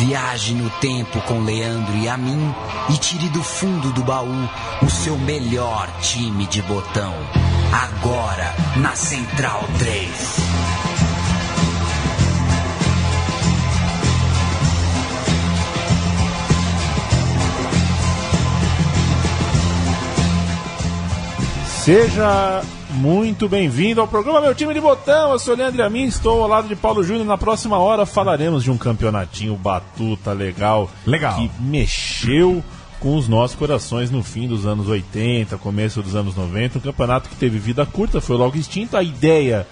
Viaje no tempo com Leandro e a mim e tire do fundo do baú o seu melhor time de botão. Agora na Central 3. Seja muito bem-vindo ao programa Meu Time de Botão. Eu sou o Leandro Amin, estou ao lado de Paulo Júnior. Na próxima hora falaremos de um campeonatinho batuta legal que mexeu com os nossos corações no fim dos anos 80, começo dos anos 90. Um campeonato que teve vida curta, foi logo extinto. A ideia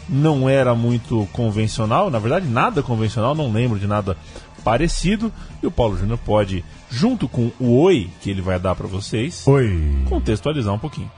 não era muito convencional, na verdade nada convencional, não lembro de nada parecido. E o Paulo Júnior pode, junto com o oi que ele vai dar para vocês, contextualizar um pouquinho.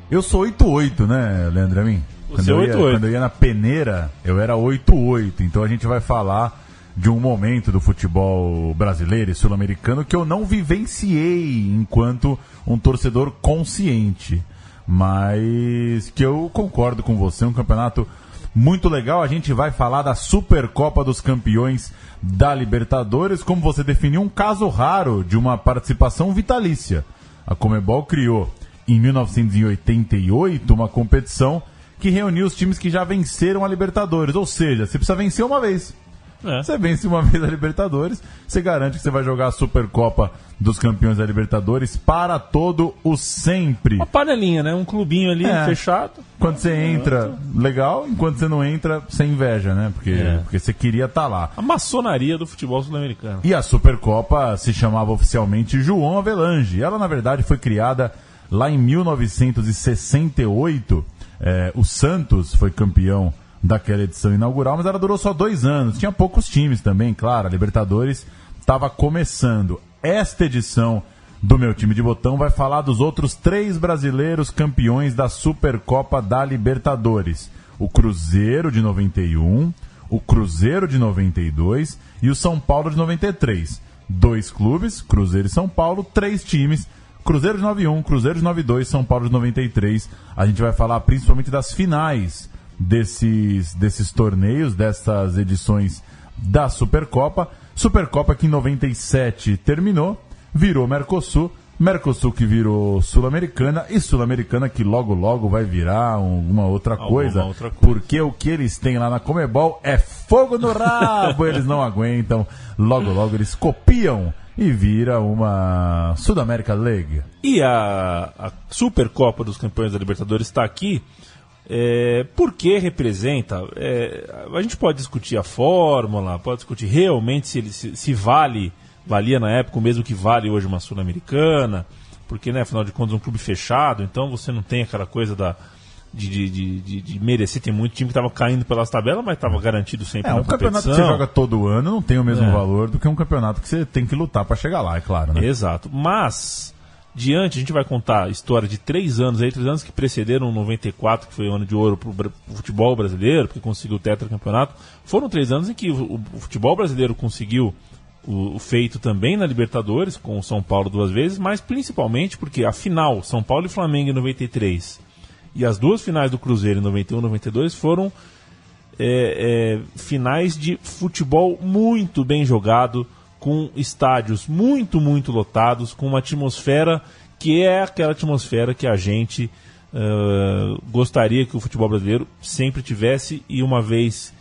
Eu sou 88, né, Leandro Amin? Quando eu ia na peneira, eu era 88. Então a gente vai falar de um momento do futebol brasileiro e sul-americano que eu não vivenciei enquanto um torcedor consciente. Mas que eu concordo com você, um campeonato muito legal. A gente vai falar da Supercopa dos Campeões da Libertadores, como você definiu, um caso raro de uma participação vitalícia. A Conmebol criou em 1988, uma competição que reuniu os times que já venceram a Libertadores. Ou seja, você precisa vencer uma vez. Você vence uma vez a Libertadores, você garante que você vai jogar a Supercopa dos Campeões da Libertadores para todo o sempre. Uma panelinha, né? Um clubinho ali fechado. Quando você entra, legal. Enquanto você não entra, você inveja, né? Porque você queria estar lá. A maçonaria do futebol sul-americano. E a Supercopa se chamava oficialmente João Avelange. Ela, na verdade, foi criada lá em 1968, o Santos foi campeão daquela edição inaugural, mas ela durou só 2 anos. Tinha poucos times também, claro, a Libertadores estava começando. Esta edição do Meu Time de Botão vai falar dos outros 3 brasileiros campeões da Supercopa da Libertadores. O Cruzeiro de 91, o Cruzeiro de 92 e o São Paulo de 93. 2 clubes, Cruzeiro e São Paulo, 3 times, Cruzeiro de 91, Cruzeiro de 92, São Paulo de 93. A gente vai falar principalmente das finais desses torneios, dessas edições da Supercopa. Supercopa que em 97 terminou, virou Mercosul, Mercosul que virou Sul-Americana e Sul-Americana que logo vai virar alguma outra coisa. Porque o que eles têm lá na Conmebol é fogo no rabo, eles não aguentam, logo eles copiam e vira uma Sud-America League. E a Supercopa dos Campeões da Libertadores está aqui porque representa... a gente pode discutir a fórmula, pode discutir realmente se valia na época o mesmo que vale hoje uma Sul-Americana, porque, né, afinal de contas, é um clube fechado, então você não tem aquela coisa de merecer. Tem muito time que estava caindo pelas tabelas, mas estava garantido sempre na competição. Um campeonato que você joga todo ano não tem o mesmo valor do que um campeonato que você tem que lutar para chegar lá, é claro, né? Exato, mas diante, a gente vai contar a história de 3 anos que precederam o 94, que foi o ano de ouro para o futebol brasileiro, porque conseguiu o tetracampeonato. Foram 3 anos em que o futebol brasileiro conseguiu o feito também na Libertadores, com o São Paulo 2 vezes, mas principalmente porque a final, São Paulo e Flamengo em 93, e as 2 finais do Cruzeiro em 91 e 92 foram finais de futebol muito bem jogado, com estádios muito lotados, com uma atmosfera que é aquela atmosfera que a gente gostaria que o futebol brasileiro sempre tivesse, e uma vez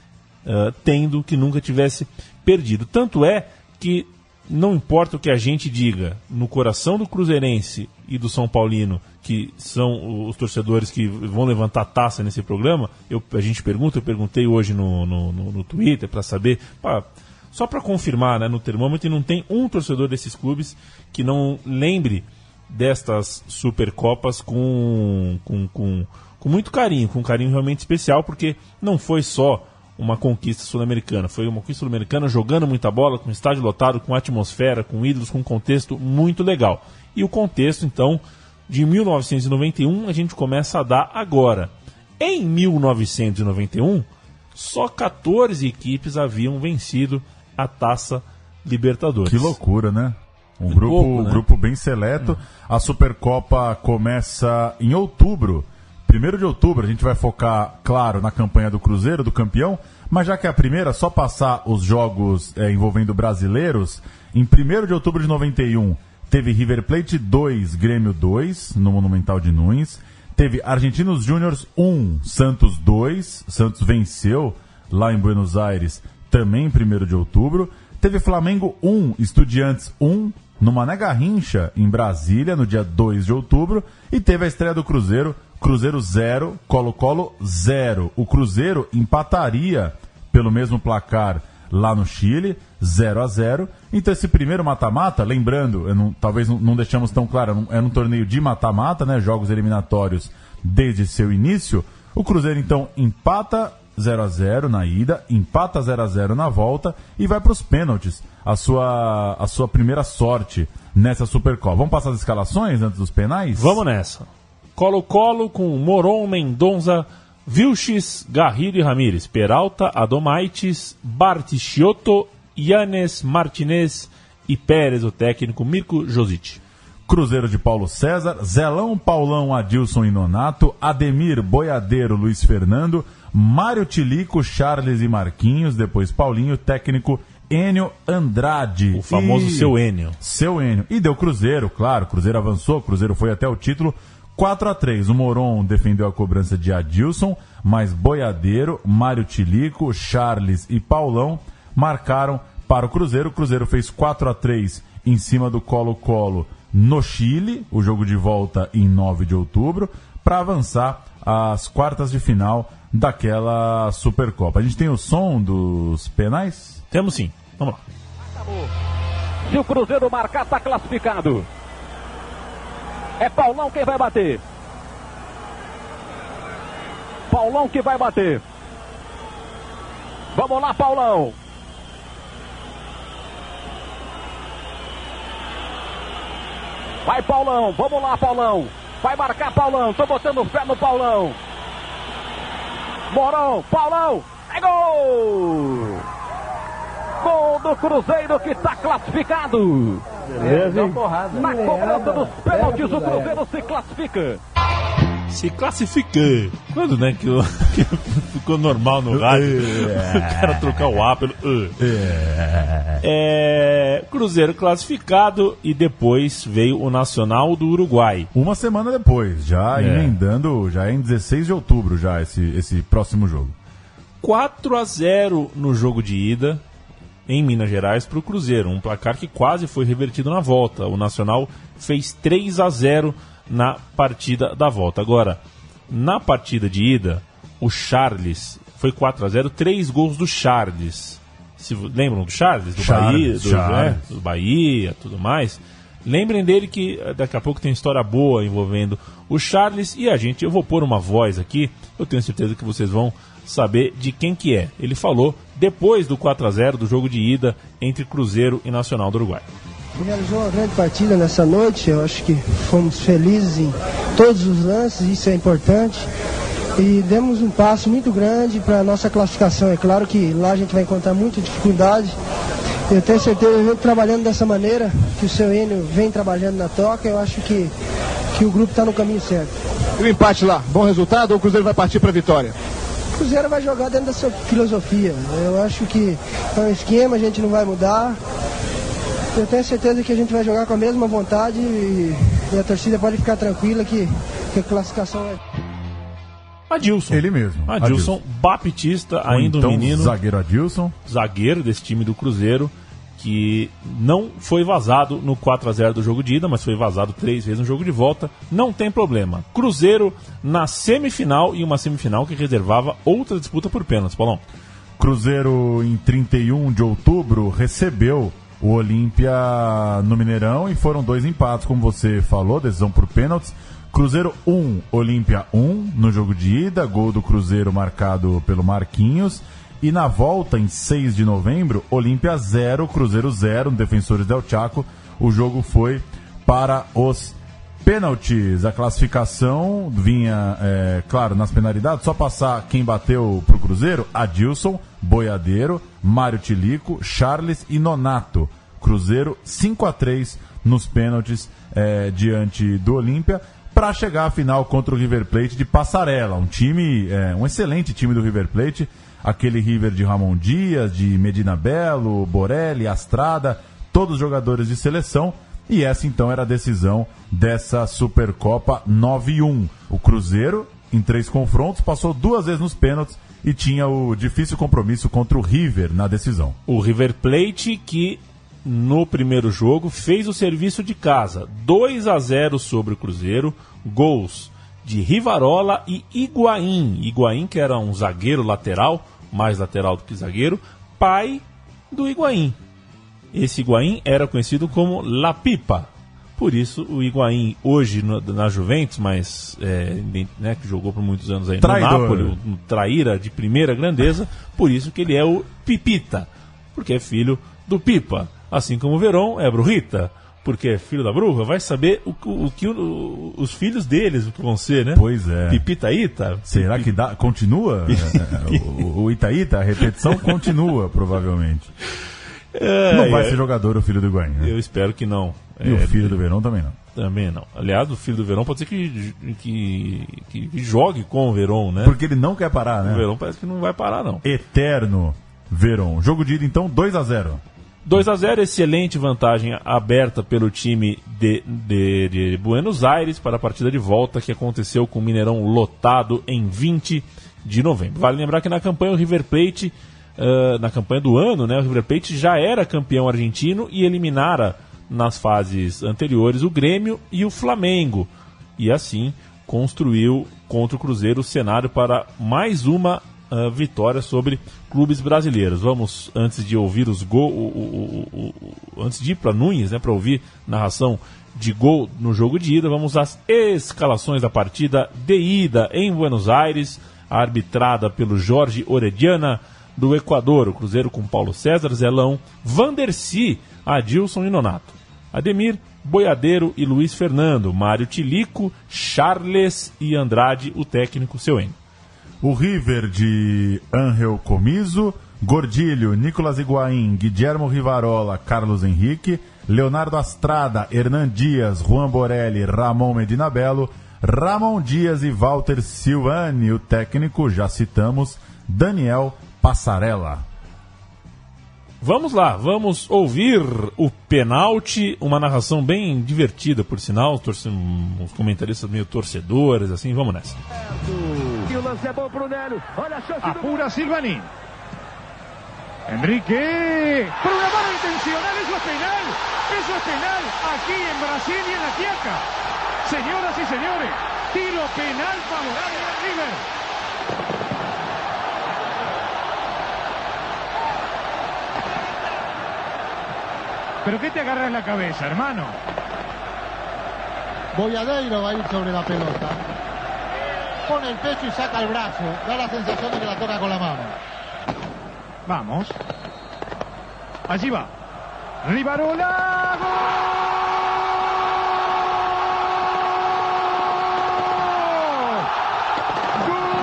tendo, que nunca tivesse perdido. Tanto é que não importa o que a gente diga, no coração do cruzeirense e do São Paulino, que são os torcedores que vão levantar taça nesse programa, eu perguntei hoje no Twitter para saber, só para confirmar, né, no termômetro, e não tem um torcedor desses clubes que não lembre destas Supercopas com muito carinho, com um carinho realmente especial, porque não foi só uma conquista sul-americana, foi uma conquista sul-americana jogando muita bola, com estádio lotado, com atmosfera, com ídolos, com um contexto muito legal. E o contexto, então, de 1991 a gente começa a dar agora. Em 1991, só 14 equipes haviam vencido a Taça Libertadores. Que loucura, né? Um grupo bem seleto. A Supercopa começa em outubro 1º de outubro, a gente vai focar, claro, na campanha do Cruzeiro, do campeão, mas já que é a primeira, só passar os jogos envolvendo brasileiros. Em 1º de outubro de 91, teve River Plate 2, Grêmio 2, no Monumental de Nunes. Teve Argentinos Júniors 1, Santos 2. Santos venceu lá em Buenos Aires, também em 1º de outubro. Teve Flamengo 1, Estudiantes 1, no Mané Garrincha, em Brasília, no dia 2 de outubro. E teve a estreia do Cruzeiro, Cruzeiro 0, Colo-Colo 0. O Cruzeiro empataria pelo mesmo placar lá no Chile, 0-0. Então esse primeiro mata-mata, lembrando, talvez não deixamos tão claro, era um torneio de mata-mata, né, jogos eliminatórios desde seu início. O Cruzeiro então empata 0-0 na ida, empata 0-0 na volta e vai para os pênaltis, a sua primeira sorte nessa Supercopa. Vamos passar as escalações antes dos penais? Vamos nessa. Colo-Colo com Moron, Mendonça, Vilches, Garrido e Ramírez, Peralta, Adomaitis, Bartichotto, Yanes, Martinez e Pérez, o técnico, Mirko Josic. Cruzeiro de Paulo César, Zelão, Paulão, Adilson e Nonato, Ademir, Boiadeiro, Luiz Fernando, Mário Tilico, Charles e Marquinhos, depois Paulinho, técnico Enio Andrade. O famoso Seu Enio. Seu Enio. E deu Cruzeiro, claro, Cruzeiro avançou, Cruzeiro foi até o título, 4-3. O Moron defendeu a cobrança de Adilson, mas Boiadeiro, Mário Tilico, Charles e Paulão marcaram para o Cruzeiro. O Cruzeiro fez 4-3 em cima do Colo-Colo no Chile, o jogo de volta em 9 de outubro, para avançar às quartas de final daquela Supercopa. A gente tem o som dos penais? Temos sim. Vamos lá. Acabou. Se o Cruzeiro marcar, está classificado. É Paulão quem vai bater. Paulão que vai bater. Vamos lá, Paulão. Vai, Paulão. Vamos lá, Paulão. Vai marcar, Paulão. Tô botando fé no Paulão. Morão, Paulão. É gol! Gol do Cruzeiro que está classificado. Beleza, na cobrança dos pênaltis, o Cruzeiro se classifica. Se classifica. Quando, né, que ficou normal no rádio, o cara trocar o A pelo Cruzeiro classificado e depois veio o Nacional do Uruguai. Uma semana depois, já emendando, já em 16 de outubro, já esse próximo jogo. 4-0 no jogo de ida em Minas Gerais para o Cruzeiro, um placar que quase foi revertido na volta. O Nacional fez 3-0 na partida da volta. Agora, na partida de ida, o Charles foi 4-0, 3 gols do Charles. Lembram do Charles? Do Charles, Bahia, do Bahia, tudo mais. Lembrem dele que daqui a pouco tem história boa envolvendo o Charles e a gente. Eu vou pôr uma voz aqui, eu tenho certeza que vocês vão saber de quem que é. Ele falou depois do 4-0 do jogo de ida entre Cruzeiro e Nacional do Uruguai. Realizou uma grande partida nessa noite, eu acho que fomos felizes em todos os lances, isso é importante. E demos um passo muito grande para a nossa classificação. É claro que lá a gente vai encontrar muita dificuldade. Eu tenho certeza, trabalhando dessa maneira, que o seu Enio vem trabalhando na toca, eu acho que o grupo está no caminho certo. E o empate lá, bom resultado ou o Cruzeiro vai partir para a vitória? O Cruzeiro vai jogar dentro da sua filosofia. Eu acho que é um esquema, a gente não vai mudar. Eu tenho certeza que a gente vai jogar com a mesma vontade e a torcida pode ficar tranquila que a classificação é... Adilson. Ele mesmo. Adilson Baptista, ainda então, um menino. Zagueiro Adilson. Zagueiro desse time do Cruzeiro, que não foi vazado no 4-0 do jogo de ida, mas foi vazado 3 vezes no jogo de volta. Não tem problema. Cruzeiro na semifinal e uma semifinal que reservava outra disputa por pênaltis, Paulão. Cruzeiro, em 31 de outubro, recebeu o Olímpia no Mineirão e foram 2 empates, como você falou, decisão por pênaltis. Cruzeiro 1, Olímpia 1 no jogo de ida, gol do Cruzeiro marcado pelo Marquinhos. E na volta, em 6 de novembro, Olímpia 0, Cruzeiro 0, no Defensores del Chaco. O jogo foi para os pênaltis. A classificação vinha, claro, nas penalidades. Só passar quem bateu pro Cruzeiro: Adilson, Boiadeiro, Mário Tilico, Charles e Nonato. Cruzeiro 5-3 nos pênaltis diante do Olímpia. para chegar à final contra o River Plate de Passarella, um excelente time do River Plate, aquele River de Ramon Dias, de Medina Bello, Borelli, Astrada, todos jogadores de seleção, e essa então era a decisão dessa Supercopa 9-1. O Cruzeiro, em 3 confrontos, passou 2 vezes nos pênaltis e tinha o difícil compromisso contra o River na decisão. O River Plate que no primeiro jogo fez o serviço de casa, 2-0 sobre o Cruzeiro, gols de Rivarola e Higuaín, que era um zagueiro lateral, mais lateral do que zagueiro, pai do Higuaín. Esse Higuaín era conhecido como La Pipa, por isso o Higuaín hoje na Juventus, mas que jogou por muitos anos aí Traidor. no Napoli, um traíra de primeira grandeza, por isso que ele é o Pipita, porque é filho do Pipa. Assim como o Verón é Brujita, porque é filho da Bruja, vai saber o que os filhos deles o que vão ser, né? Pois é. Pipita-ita. Será que continua? O Itaíta, a repetição continua, provavelmente. Não vai ser jogador o filho do Higuaín, né? Eu espero que não. E o filho do Verón também não. Também não. Aliás, o filho do Verón pode ser que jogue com o Verón, né? Porque ele não quer parar, né? O Verón parece que não vai parar, não. Eterno Verón. Jogo de ida, então, 2-0. 2-0, excelente vantagem aberta pelo time de Buenos Aires para a partida de volta que aconteceu com o Mineirão lotado em 20 de novembro. Vale lembrar que na campanha o River Plate, na campanha do ano, né, o River Plate já era campeão argentino e eliminara nas fases anteriores o Grêmio e o Flamengo. E assim construiu contra o Cruzeiro o cenário para mais uma vitória sobre clubes brasileiros. Vamos, antes de ouvir os gols, antes de ir para Nunes, né, para ouvir narração de gol no jogo de ida, vamos às escalações da partida de ida em Buenos Aires, arbitrada pelo Jorge Orediana do Equador. O Cruzeiro com Paulo César, Zelão, Vandercy, Adilson e Nonato, Ademir, Boiadeiro e Luiz Fernando, Mário Tilico, Charles e Andrade, o técnico Seu N. O River de Ángel Comiso, Gordilho, Nicolas Higuaín, Guillermo Rivarola, Carlos Henrique, Leonardo Astrada, Hernan Dias, Juan Borelli, Ramon Medina Bello, Ramon Dias e Walter Silvani, o técnico, já citamos, Daniel Passarella. Vamos lá, vamos ouvir o pênalti, uma narração bem divertida, por sinal, uns comentaristas meio torcedores, assim, vamos nessa. E o lance é bom pro Nélio, olha a chance. Apura Silvani. Enrique. Por una mano intencional, eso es penal aquí en Brasil y en la Quiaca. Señoras y señores, tiro penal favorable al River. ¿Pero qué te agarras la cabeza, hermano? Boiadeiro va a ir sobre la pelota. Pone el pecho y saca el brazo. Da la sensación de que la toca con la mano. Vamos. Allí va. Rivarola. ¡Gol!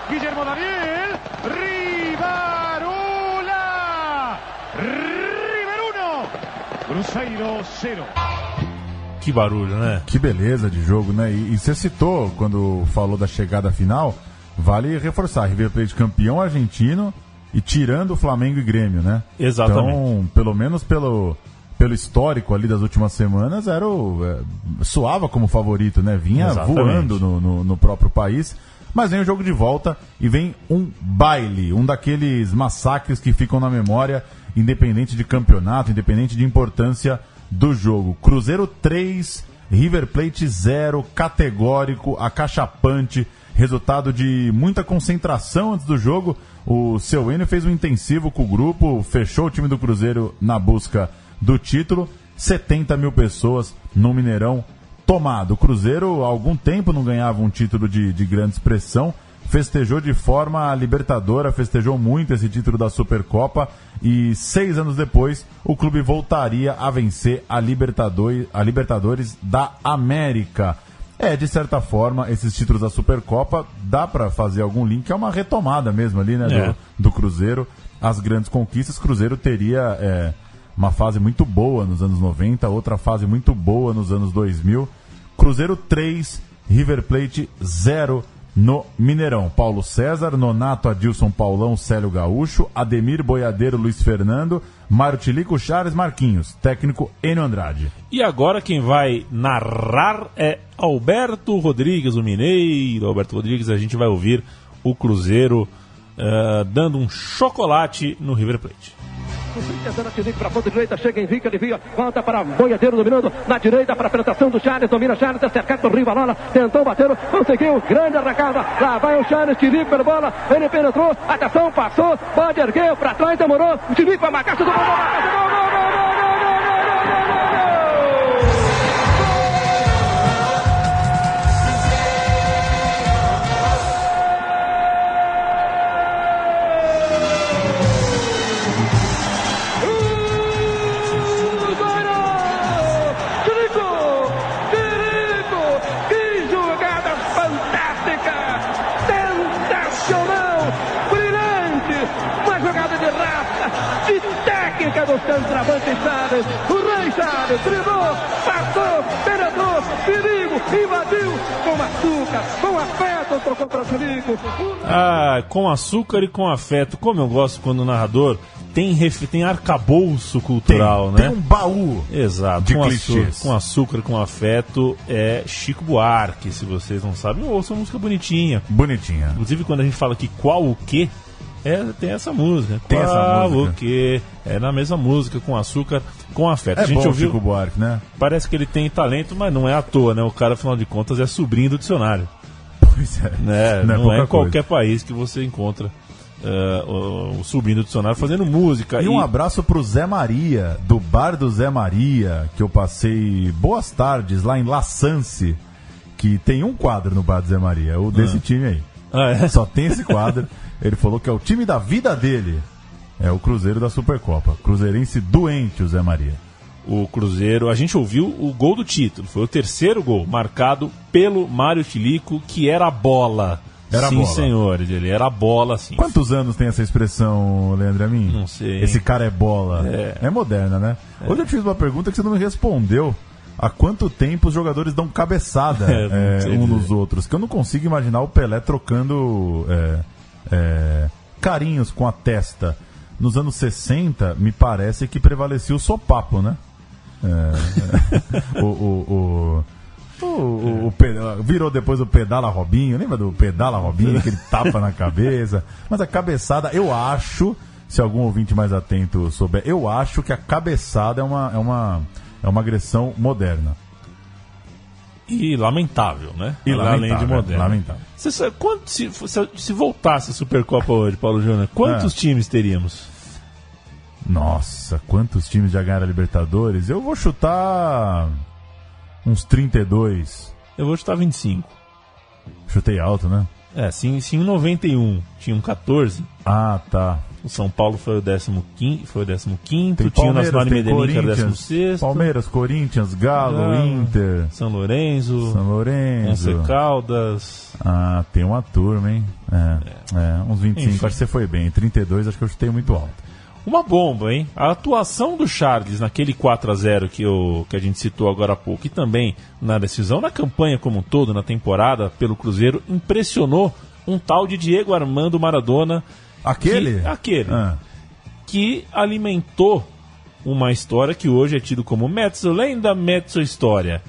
Guillermo Daniel, Rivarola, River 1, Cruzeiro 0. Que barulho, né? Que beleza de jogo, né? E você citou, quando falou da chegada final, vale reforçar, River Plate campeão argentino e tirando o Flamengo e Grêmio, né? Exatamente. Então, pelo menos pelo histórico ali das últimas semanas, soava como favorito, né? Vinha voando no próprio país. Mas vem o jogo de volta e vem um baile, um daqueles massacres que ficam na memória, independente de campeonato, independente de importância do jogo. Cruzeiro 3, River Plate 0, categórico, acachapante, resultado de muita concentração antes do jogo. O Seu Enio fez um intensivo com o grupo, fechou o time do Cruzeiro na busca do título. 70 mil pessoas no Mineirão tomado. O Cruzeiro há algum tempo não ganhava um título de grande expressão, festejou de forma libertadora, festejou muito esse título da Supercopa e 6 anos depois o clube voltaria a vencer a Libertadores da América. De certa forma, esses títulos da Supercopa, dá para fazer algum link, é uma retomada mesmo ali, né, do Cruzeiro. As grandes conquistas, Cruzeiro teria uma fase muito boa nos anos 90, outra fase muito boa nos anos 2000. Cruzeiro 3, River Plate 0 no Mineirão. Paulo César, Nonato, Adilson, Paulão, Célio Gaúcho, Ademir, Boiadeiro, Luiz Fernando, Mário Tilico, Charles, Marquinhos, técnico Enio Andrade. E agora quem vai narrar é Alberto Rodrigues, o mineiro. Alberto Rodrigues, a gente vai ouvir o Cruzeiro dando um chocolate no River Plate. Para a ponta direita, chega Henrique, alivia, volta para Boiadeiro, dominando na direita para a penetração do Charles, domina Charles, é cercado por Rivalola, tentou bater, conseguiu, grande arrancada, lá vai o Charles, Tilico pela bola, ele penetrou, atenção, passou, pode erguer, para trás, demorou, o Tilico vai marcar, chutou, gol! Dos centroavantes Chaves, o Rei Chaves, driblou, passou, penetrou, perigo, invadiu, com açúcar, com afeto, trocou para o Tilico. Com açúcar e com afeto, como eu gosto quando o narrador tem arcabouço cultural, né? Tem um baú. Exato, de clichês. Com açúcar, com afeto, é Chico Buarque, se vocês não sabem, ouçam uma música bonitinha. Bonitinha. Inclusive quando a gente fala que qual o quê, tem essa música. Tem essa música. O que na mesma música, com açúcar, com afeto. A gente bom ouviu, Chico Buarque, né? Parece que ele tem talento, mas não é à toa, né? O cara, afinal de contas, é sobrinho do dicionário. Pois é. Né? Não é em qualquer país que você encontra o sobrinho do dicionário fazendo música. E um abraço pro Zé Maria, do Bar do Zé Maria, que eu passei boas tardes lá em La Sance, que tem um quadro no Bar do Zé Maria, o desse time aí. Só tem esse quadro. Ele falou que é o time da vida dele. É o Cruzeiro da Supercopa. Cruzeirense doente, o Zé Maria. O Cruzeiro, a gente ouviu o gol do título. Foi o terceiro gol, marcado pelo Mário Tilico, que era a bola. Era sim, bola. Senhores, ele era a bola, sim. Quantos anos tem essa expressão, Leandro Amin? Não sei. Esse cara é bola. É moderna, né? Hoje eu te fiz uma pergunta que você não me respondeu. Há quanto tempo os jogadores dão cabeçada nos outros? Que eu não consigo imaginar o Pelé trocando carinhos com a testa. Nos anos 60, me parece que prevalecia o sopapo, né? Virou depois o Pedala Robinho. Lembra do Pedala Robinho? Aquele tapa na cabeça. Mas a cabeçada, eu acho, se algum ouvinte mais atento souber, eu acho que a cabeçada é uma agressão moderna. E lamentável, né? E além de moderna. Lamentável. Você sabe, se voltasse a Supercopa hoje, Paulo Júnior, quantos times teríamos? Nossa, quantos times já ganharam a Libertadores? Eu vou chutar uns 32. Eu vou chutar 25. Chutei alto, né? Se em 91 tinham 14. Ah, tá. O São Paulo foi o 15º, tinha o Nacional de Medellín, que era o 16º. Palmeiras, Corinthians, Galo, Inter, São Lourenço, Once Caldas. Ah, tem uma turma, hein? Uns 25, enfim. Acho que você foi bem. 32, acho que eu chutei muito alto. Uma bomba, hein? A atuação do Charles naquele 4-0 que a gente citou agora há pouco, e também na decisão, na campanha como um todo, na temporada, pelo Cruzeiro, impressionou um tal de Diego Armando Maradona. Aquele? Que alimentou uma história que hoje é tido como mezzo-lenda, mezzo-história.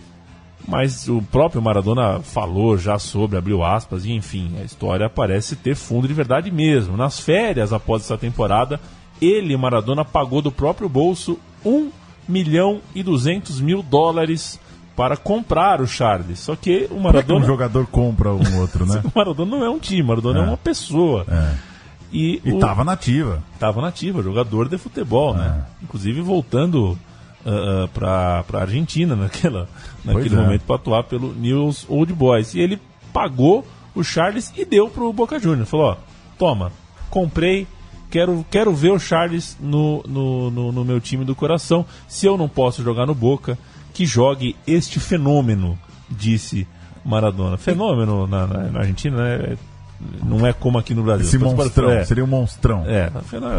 Mas o próprio Maradona falou já sobre, abriu aspas, e enfim, a história parece ter fundo de verdade mesmo. Nas férias após essa temporada, ele, Maradona, pagou do próprio bolso $1.200.000 para comprar o Charles. Só que o Maradona... Como é que um jogador compra um outro, né? O Maradona não é um time, o Maradona é uma pessoa. E estava nativa. Estava nativa, jogador de futebol, né? Inclusive voltando para a Argentina naquele momento para atuar pelo Newell's Old Boys. E ele pagou o Charles e deu pro Boca Juniors. Falou, toma, comprei, quero ver o Charles no meu time do coração. Se eu não posso jogar no Boca, que jogue este fenômeno, disse Maradona. Fenômeno na Argentina, né? Não é como aqui no Brasil. Esse monstrão, seria um monstrão. É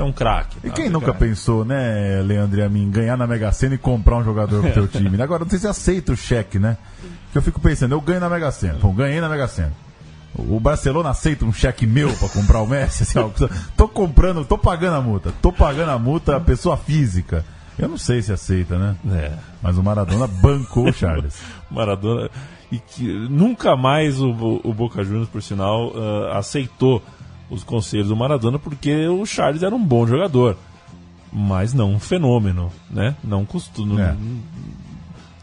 um craque. E quem nunca pensou, né, Leandro e a mim, ganhar na Mega Sena e comprar um jogador pro teu time? Agora, não sei se aceita o cheque, né? Porque eu fico pensando, eu ganho na Mega Sena. Pô, ganhei na Mega Sena. O Barcelona aceita um cheque meu pra comprar o Messi? Assim, tô pagando a multa, a pessoa física. Eu não sei se aceita, né? Mas o Maradona bancou o Charles. Maradona... E que nunca mais o Boca Juniors, por sinal, aceitou os conselhos do Maradona, porque o Charles era um bom jogador, mas não um fenômeno, né? Não costuma.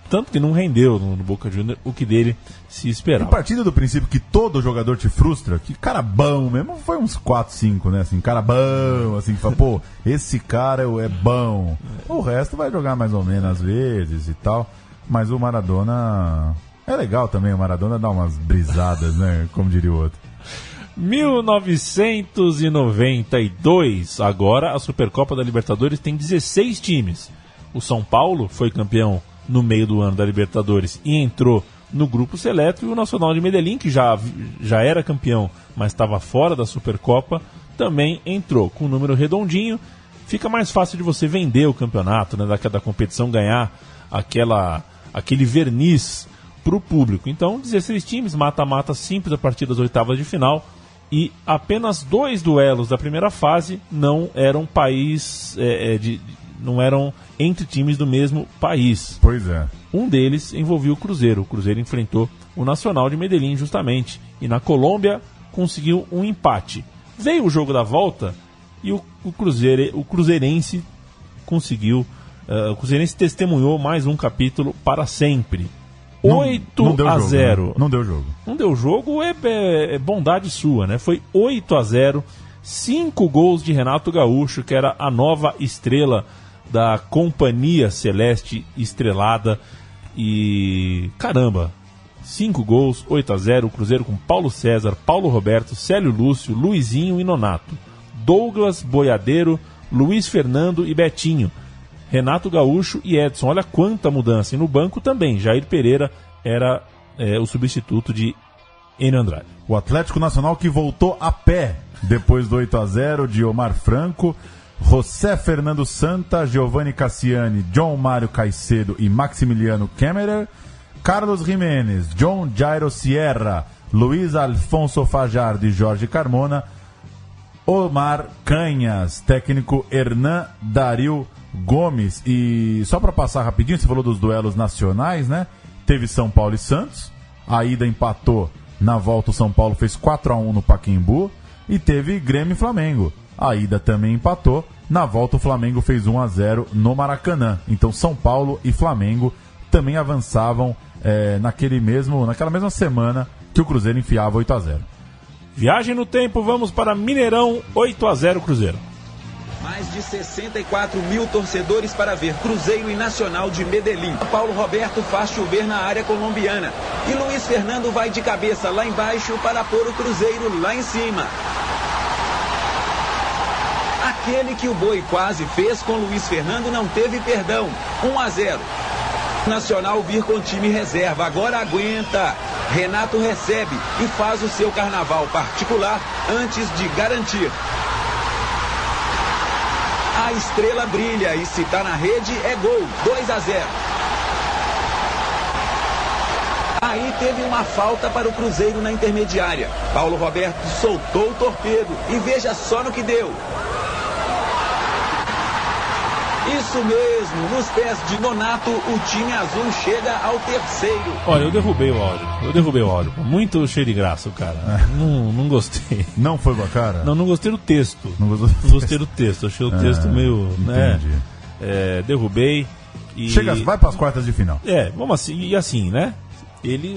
Tanto que não rendeu no Boca Juniors o que dele se esperava. E partindo do princípio que todo jogador te frustra, que cara bom mesmo, foi uns 4, 5, né? Assim, cara bom, assim, que fala, pô, esse cara é bom. O resto vai jogar mais ou menos às vezes e tal, mas o Maradona... É legal também, o Maradona dá umas brisadas, né? Como diria o outro. 1992, agora a Supercopa da Libertadores tem 16 times. O São Paulo foi campeão no meio do ano da Libertadores e entrou no grupo seleto, e o Nacional de Medellín, que já era campeão, mas estava fora da Supercopa, também entrou com um número redondinho. Fica mais fácil de você vender o campeonato, né, da competição, ganhar aquele verniz para o público. Então, 16 times, mata-mata simples a partir das oitavas de final, e apenas 2 duelos da primeira fase não eram não eram entre times do mesmo país. Pois é. Um deles envolvia o Cruzeiro. O Cruzeiro enfrentou o Nacional de Medellín, justamente, e na Colômbia conseguiu um empate. Veio o jogo da volta e o cruzeirense conseguiu. O cruzeirense testemunhou mais um capítulo para sempre. 8-0. Né? Não deu jogo. Não deu jogo, é bondade sua, né? Foi 8-0, 5 gols de Renato Gaúcho, que era a nova estrela da Companhia Celeste Estrelada. E caramba, 5 gols, 8-0, o Cruzeiro com Paulo César, Paulo Roberto, Célio Lúcio, Luizinho e Nonato, Douglas, Boiadeiro, Luiz Fernando e Betinho, Renato Gaúcho e Edson. Olha quanta mudança. E no banco também, Jair Pereira era o substituto de Enio Andrade. O Atlético Nacional, que voltou a pé depois do 8-0 de Omar Franco, José Fernando Santa, Giovanni Cassiani, John Mário Caicedo e Maximiliano Kemmerer, Carlos Jiménez, John Jairo Sierra, Luiz Alfonso Fajardo e Jorge Carmona, Omar Canhas, técnico Hernan Dario Gomes. E só para passar rapidinho, você falou dos duelos nacionais, né? Teve São Paulo e Santos, a ida empatou, na volta o São Paulo fez 4-1 no Pacaembu, e teve Grêmio e Flamengo, a ida também empatou, na volta o Flamengo fez 1-0 no Maracanã. Então São Paulo e Flamengo também avançavam naquela mesma semana que o Cruzeiro enfiava 8-0. Viagem no tempo, vamos para Mineirão, 8-0 Cruzeiro. Mais de 64 mil torcedores para ver Cruzeiro e Nacional de Medellín. Paulo Roberto faz chover na área colombiana. E Luiz Fernando vai de cabeça lá embaixo para pôr o Cruzeiro lá em cima. Aquele que o Boi quase fez com Luiz Fernando não teve perdão. 1-0. Nacional vir com time reserva. Agora aguenta. Renato recebe e faz o seu carnaval particular antes de garantir. A estrela brilha e se tá na rede é gol, 2-0. Aí teve uma falta para o Cruzeiro na intermediária. Paulo Roberto soltou o torpedo e veja só no que deu. Isso mesmo, nos pés de Nonato, o time azul chega ao terceiro. Olha, eu derrubei o áudio. Muito cheio de graça o cara. Não gostei. Não foi bacana? Não gostei do texto. Não gostei do texto. Achei o texto meio... Entendi. Derrubei. E... vai para as quartas de final. Vamos assim, e assim, né?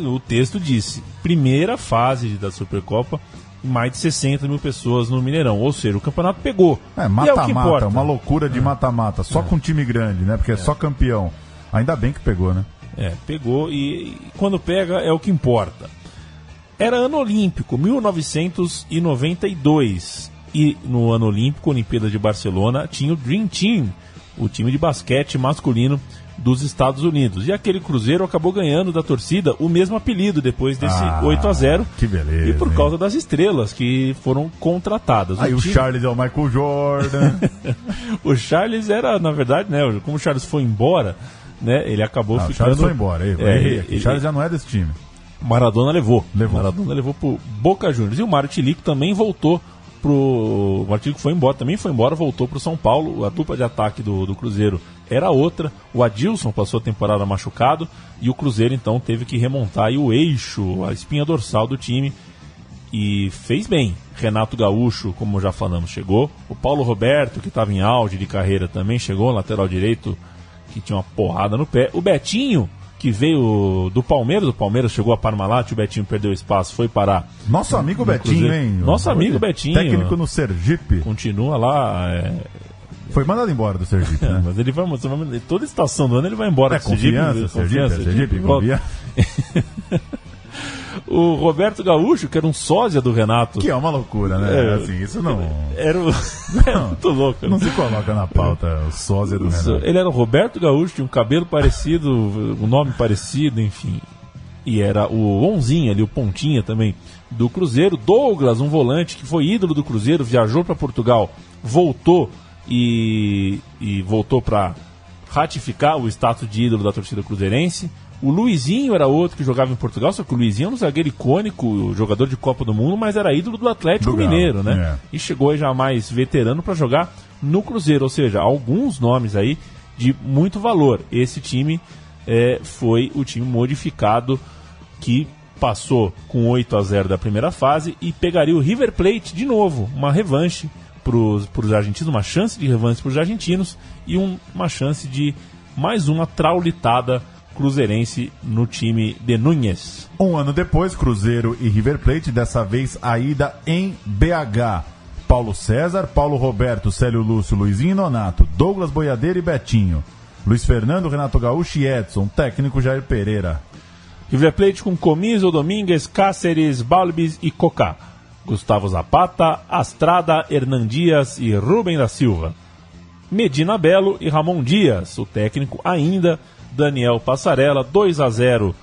O texto disse, primeira fase da Supercopa, mais de 60 mil pessoas no Mineirão. Ou seja, o campeonato pegou. Mata-mata, uma loucura de mata-mata. Só com time grande, né? Porque é só campeão. Ainda bem que pegou, né? Pegou e quando pega é o que importa. Era ano olímpico, 1992. E no ano olímpico, Olimpíada de Barcelona, tinha o Dream Team, o time de basquete masculino dos Estados Unidos. E aquele Cruzeiro acabou ganhando da torcida o mesmo apelido depois desse 8-0. Que beleza. E por causa das estrelas que foram contratadas. Aí o Charles é o Michael Jordan. O Charles era, na verdade, né, como o Charles foi embora, né, ele acabou ficando... O Charles foi embora. O Charles já não é desse time. Maradona levou. Maradona levou pro Boca Juniors. E o Mário Tilico também voltou o Martinico também foi embora, voltou para o São Paulo. A dupla de ataque do Cruzeiro era outra. O Adilson passou a temporada machucado e o Cruzeiro então teve que remontar aí o eixo, a espinha dorsal do time, e fez bem. Renato Gaúcho, como já falamos, chegou. O Paulo Roberto, que estava em auge de carreira, também chegou, lateral direito, que tinha uma porrada no pé. O Betinho, que veio do Palmeiras, o Palmeiras chegou a Parmalat, o Betinho perdeu espaço, foi parar. Nosso amigo Betinho, Cruzeiro. hein? Nosso amigo Betinho. Técnico no Sergipe. Continua lá. Foi mandado embora do Sergipe, né? Mas ele vai, toda estação do ano ele vai embora do Sergipe. Sergipe. O Roberto Gaúcho, que era um sósia do Renato. Que é uma loucura, né? Assim, isso não... Era muito louco. Não se coloca na pauta o sósia do Renato. Ele era o Roberto Gaúcho, tinha um cabelo parecido, um nome parecido, enfim. E era o Onzinha ali, o Pontinha também, do Cruzeiro. Douglas, um volante que foi ídolo do Cruzeiro, viajou para Portugal, voltou e voltou para ratificar o status de ídolo da torcida cruzeirense. O Luizinho era outro que jogava em Portugal, só que o Luizinho era um zagueiro icônico, jogador de Copa do Mundo, mas era ídolo do Atlético Mineiro, né? E chegou aí já mais veterano para jogar no Cruzeiro, ou seja, alguns nomes aí de muito valor. Esse time foi o time modificado que passou com 8-0 da primeira fase e pegaria o River Plate de novo, uma revanche para os argentinos, uma chance de revanche para os argentinos e uma chance de mais uma traulitada cruzeirense no time de Núñez. Um ano depois, Cruzeiro e River Plate, dessa vez a ida em BH. Paulo César, Paulo Roberto, Célio Lúcio, Luizinho e Nonato, Douglas Boiadeiro e Betinho, Luiz Fernando, Renato Gaúcho e Edson, técnico Jair Pereira. River Plate com Comiso, Domingues, Cáceres, Balbis e Cocá, Gustavo Zapata, Astrada, Hernan Dias e Rubem da Silva, Medina Belo e Ramon Dias, o técnico ainda Daniel Passarella. 2-0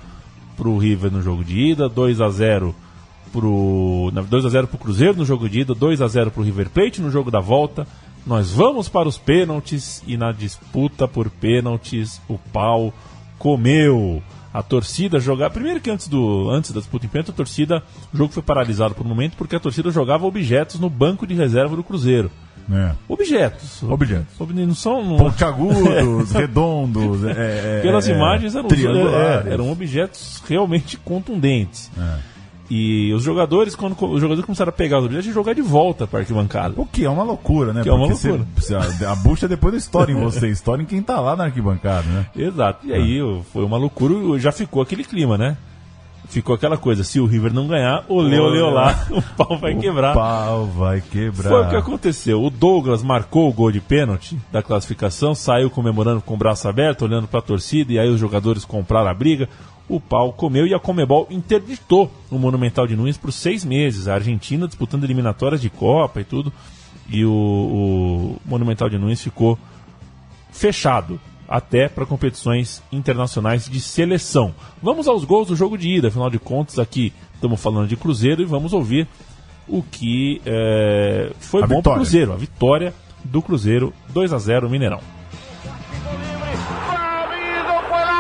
pro River no jogo de ida, 2-0 pro Cruzeiro no jogo de ida, 2-0 pro River Plate no jogo da volta. Nós vamos para os pênaltis e na disputa por pênaltis o pau comeu. A torcida jogava... Primeiro que antes da disputa em pênalti, o jogo foi paralisado por um momento porque a torcida jogava objetos no banco de reserva do Cruzeiro. Objetos. Não são... Pontiagudos, redondos. Pelas imagens eram objetos realmente contundentes. E os jogadores, quando os jogadores começaram a pegar os objetos e jogar de volta para a arquibancada. O que é uma loucura, né? A bucha depois não estoura em você, estoura em quem tá lá na arquibancada, né? Exato. E aí foi uma loucura, já ficou aquele clima, né? Ficou aquela coisa, se o River não ganhar, olê lá, o pau vai quebrar. O pau vai quebrar. Foi o que aconteceu. O Douglas marcou o gol de pênalti da classificação, saiu comemorando com o braço aberto, olhando para a torcida, e aí os jogadores compraram a briga. O pau comeu e a Conmebol interditou o Monumental de Núñez por 6 meses. A Argentina disputando eliminatórias de Copa e tudo, e o Monumental de Núñez ficou fechado até para competições internacionais de seleção. Vamos aos gols do jogo de ida, afinal de contas aqui estamos falando de Cruzeiro e vamos ouvir o que foi bom para o Cruzeiro, a vitória do Cruzeiro, 2-0 Mineirão.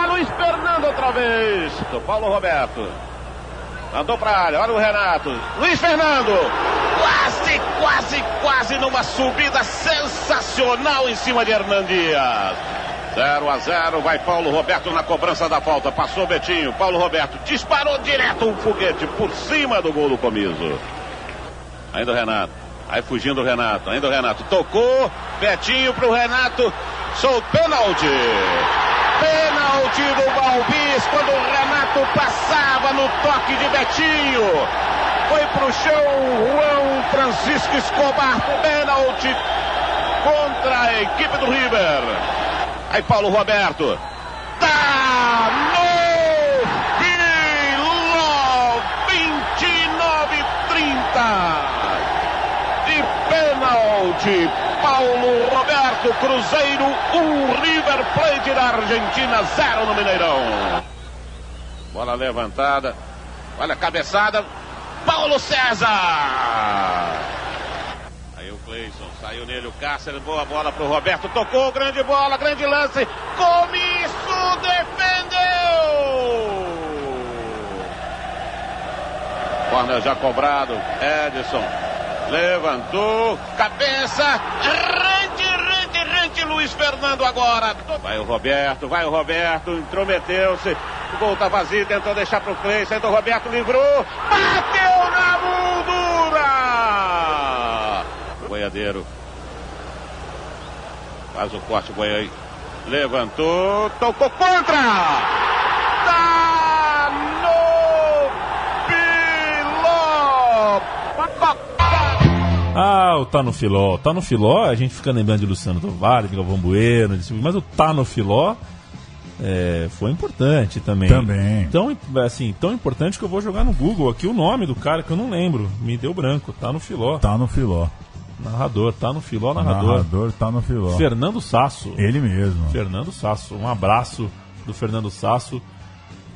Luiz Fernando outra vez, do Paulo Roberto, mandou para a área, olha o Renato, Luiz Fernando, quase numa subida sensacional em cima de Hernan Dias. 0-0, vai Paulo Roberto na cobrança da falta, passou Betinho, Paulo Roberto disparou direto um foguete por cima do gol do Comiso. Ainda o Renato, aí fugindo o Renato, ainda o Renato, tocou, Betinho pro Renato, pênalti do Balbis, quando o Renato passava no toque de Betinho, foi pro chão Juan Francisco Escobar, pênalti contra a equipe do River. Aí Paulo Roberto, tá no Vila, 29-30, de pênalti, Paulo Roberto. Cruzeiro 1, River Plate da Argentina 0 no Mineirão. Bola levantada. Olha a cabeçada. Paulo César. Aí o Cleison, saiu nele o Cáceres, boa bola pro Roberto, tocou, grande bola, grande lance. Comisso defendeu. Corner já cobrado. Edson levantou, cabeça, rente, Luiz Fernando agora. Vai o Roberto, intrometeu-se. O gol tá vazio, tentou deixar pro Cleison, então o Roberto livrou, bateu na moldura. Boiadeiro faz o corte, Boiadeiro levantou, tocou contra. Tá no Filó. O Tá no Filó, a gente fica lembrando de Luciano Tovar, de Galvão Bueno, mas o Tá no Filó foi importante também. Tão importante que eu vou jogar no Google aqui o nome do cara que eu não lembro. Me deu branco. Tá no Filó. Narrador, Tá no Filó, narrador. Tá no Filó. Fernando Sasso. Ele mesmo. Fernando Sasso. Um abraço do Fernando Sasso.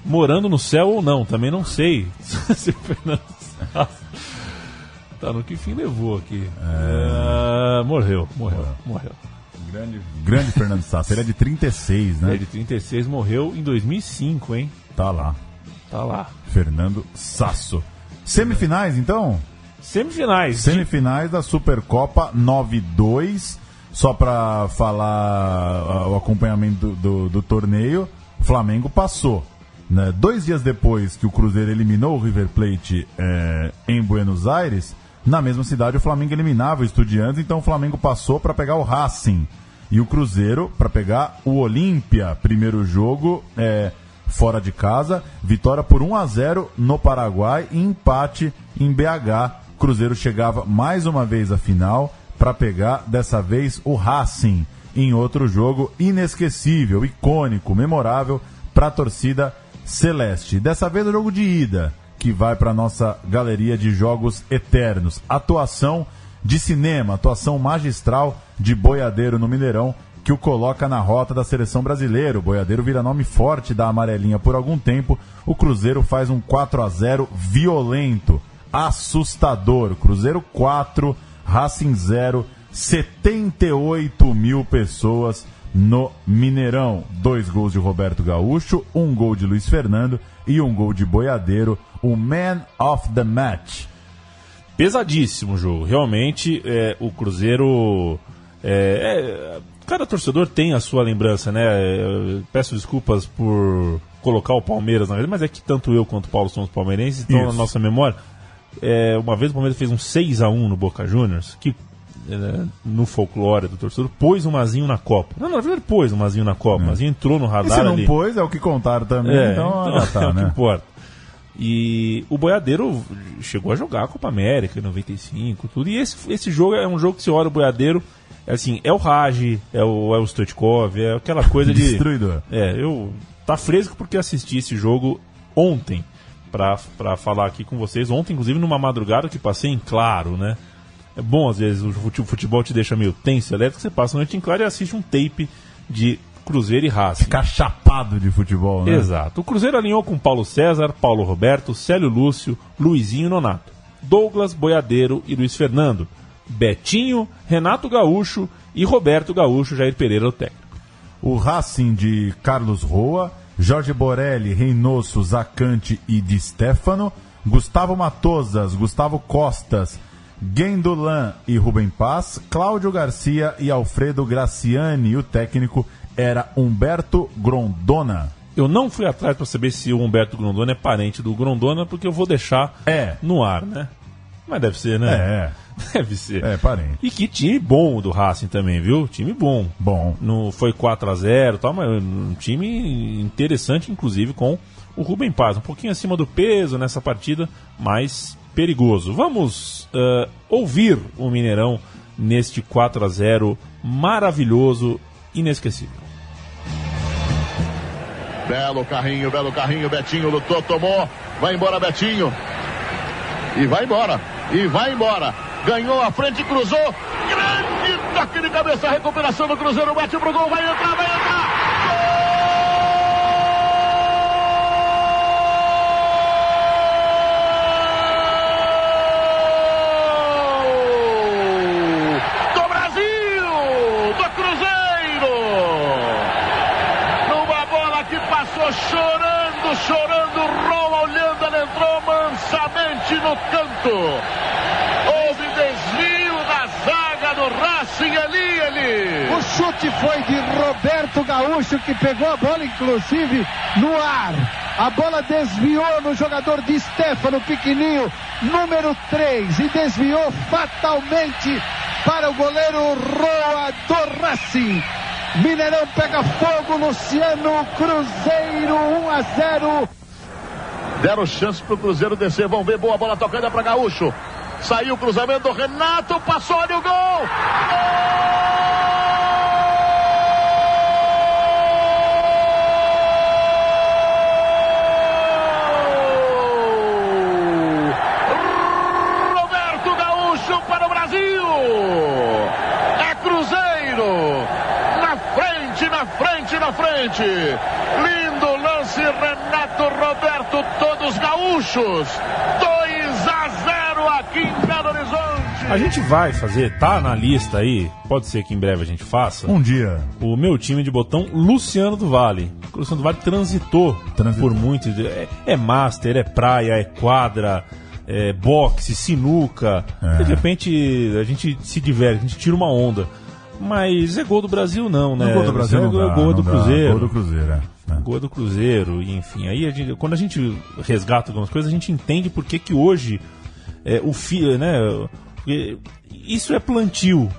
Morando no céu ou não, também não sei se o Fernando Sasso tá no que fim levou aqui. Morreu. Grande Fernando Sasso. Ele é de 36, né? Ele é de 36, morreu em 2005, hein? Tá lá. Fernando Sasso. Semifinais, então? Semifinais da Supercopa 9-2. Só pra falar o acompanhamento do torneio, o Flamengo passou. Né? 2 dias depois que o Cruzeiro eliminou o River Plate em Buenos Aires, na mesma cidade o Flamengo eliminava o Estudiantes, então o Flamengo passou para pegar o Racing e o Cruzeiro para pegar o Olímpia. Primeiro jogo fora de casa, vitória por 1-0 no Paraguai e empate em BH. O Cruzeiro chegava mais uma vez à final para pegar dessa vez o Racing em outro jogo inesquecível, icônico, memorável para a torcida celeste. Dessa vez o jogo de ida, que vai para nossa galeria de jogos eternos. Atuação de cinema, atuação magistral de Boiadeiro no Mineirão, que o coloca na rota da seleção brasileira. O Boiadeiro vira nome forte da amarelinha por algum tempo. O Cruzeiro faz um 4-0 violento, assustador. Cruzeiro 4, Racing 0, 78 mil pessoas no Mineirão. 2 gols de Roberto Gaúcho, 1 gol de Luiz Fernando e 1 gol de Boiadeiro, o Man of the Match. Pesadíssimo o jogo, realmente. O Cruzeiro, cada torcedor tem a sua lembrança, né? Peço desculpas por colocar o Palmeiras na verdade, mas é que tanto eu quanto o Paulo somos palmeirenses, então na nossa memória, uma vez o Palmeiras fez um 6-1 no Boca Juniors, que no folclore do torcedor, pôs o Mazinho na Copa. Não, na verdade pôs o Mazinho na Copa. O Mazinho entrou no radar. E se não ali. Pôs, é o que contaram também, então é o né? que importa. E o Boiadeiro chegou a jogar a Copa América em 95, tudo. E esse jogo é um jogo que você olha o Boiadeiro, assim, é o Raj, é o Stoichkov, é aquela coisa de... Destruidor. Tá fresco porque assisti esse jogo ontem pra falar aqui com vocês. Ontem, inclusive, numa madrugada que passei em claro, né? É bom, às vezes, o futebol te deixa meio tenso, elétrico, você passa a noite em claro e assiste um tape de Cruzeiro e Racing. Ficar chapado de futebol, né? Exato. O Cruzeiro alinhou com Paulo César, Paulo Roberto, Célio Lúcio, Luizinho e Nonato, Douglas, Boiadeiro e Luiz Fernando, Betinho, Renato Gaúcho e Roberto Gaúcho, Jair Pereira o técnico. O Racing de Carlos Roa, Jorge Borelli, Reynoso, Zacante e Di Stefano, Gustavo Matosas, Gustavo Costas, Gendolan e Rubem Paz, Cláudio Garcia e Alfredo Graciani. E o técnico era Humberto Grondona. Eu não fui atrás para saber se o Humberto Grondona é parente do Grondona, porque eu vou deixar no ar, né? Mas deve ser, né? Deve ser. Parente. E que time bom do Racing também, viu? Time bom. Foi 4-0 e tal, mas um time interessante, inclusive, com o Rubem Paz. Um pouquinho acima do peso nessa partida, mas perigoso. Vamos ouvir o Mineirão neste 4-0 maravilhoso, inesquecível. Belo carrinho, Betinho lutou, tomou, vai embora Betinho. E vai embora, ganhou a frente, cruzou, grande Toque de cabeça, recuperação do Cruzeiro, bate pro gol, vai entrar, vai entrar! Chorando, Roma olhando, ela entrou mansamente no canto. Houve desvio da zaga do Racing ali. O chute foi de Roberto Gaúcho, que pegou a bola, inclusive, no ar. A bola desviou no jogador de Stefano, pequenininho, número 3, e desviou fatalmente para o goleiro Roa do Racing. Mineirão pega fogo, Luciano, Cruzeiro 1-0. Deram chance pro Cruzeiro descer, vão ver, boa bola tocada para Gaúcho. Saiu o cruzamento, Renato passou, olha o gol! Roberto Gaúcho para o Brasil! É Cruzeiro! Na frente, lindo lance, Renato, Roberto, todos gaúchos, 2-0 aqui em Belo Horizonte. A gente vai fazer, tá na lista aí, pode ser que em breve a gente faça. Um dia. O meu time de botão, Luciano do Vale. O Luciano do Vale transitou. Por muito. É master, é praia, é quadra, é boxe, sinuca. De repente a gente se diverte, a gente tira uma onda. Mas é gol do Brasil não, né? Gol do Brasil não dá, gol do Cruzeiro. Gol do Cruzeiro, Gol do Cruzeiro, e enfim. Aí quando a gente resgata algumas coisas, a gente entende por que hoje o filho, né? Isso é plantio.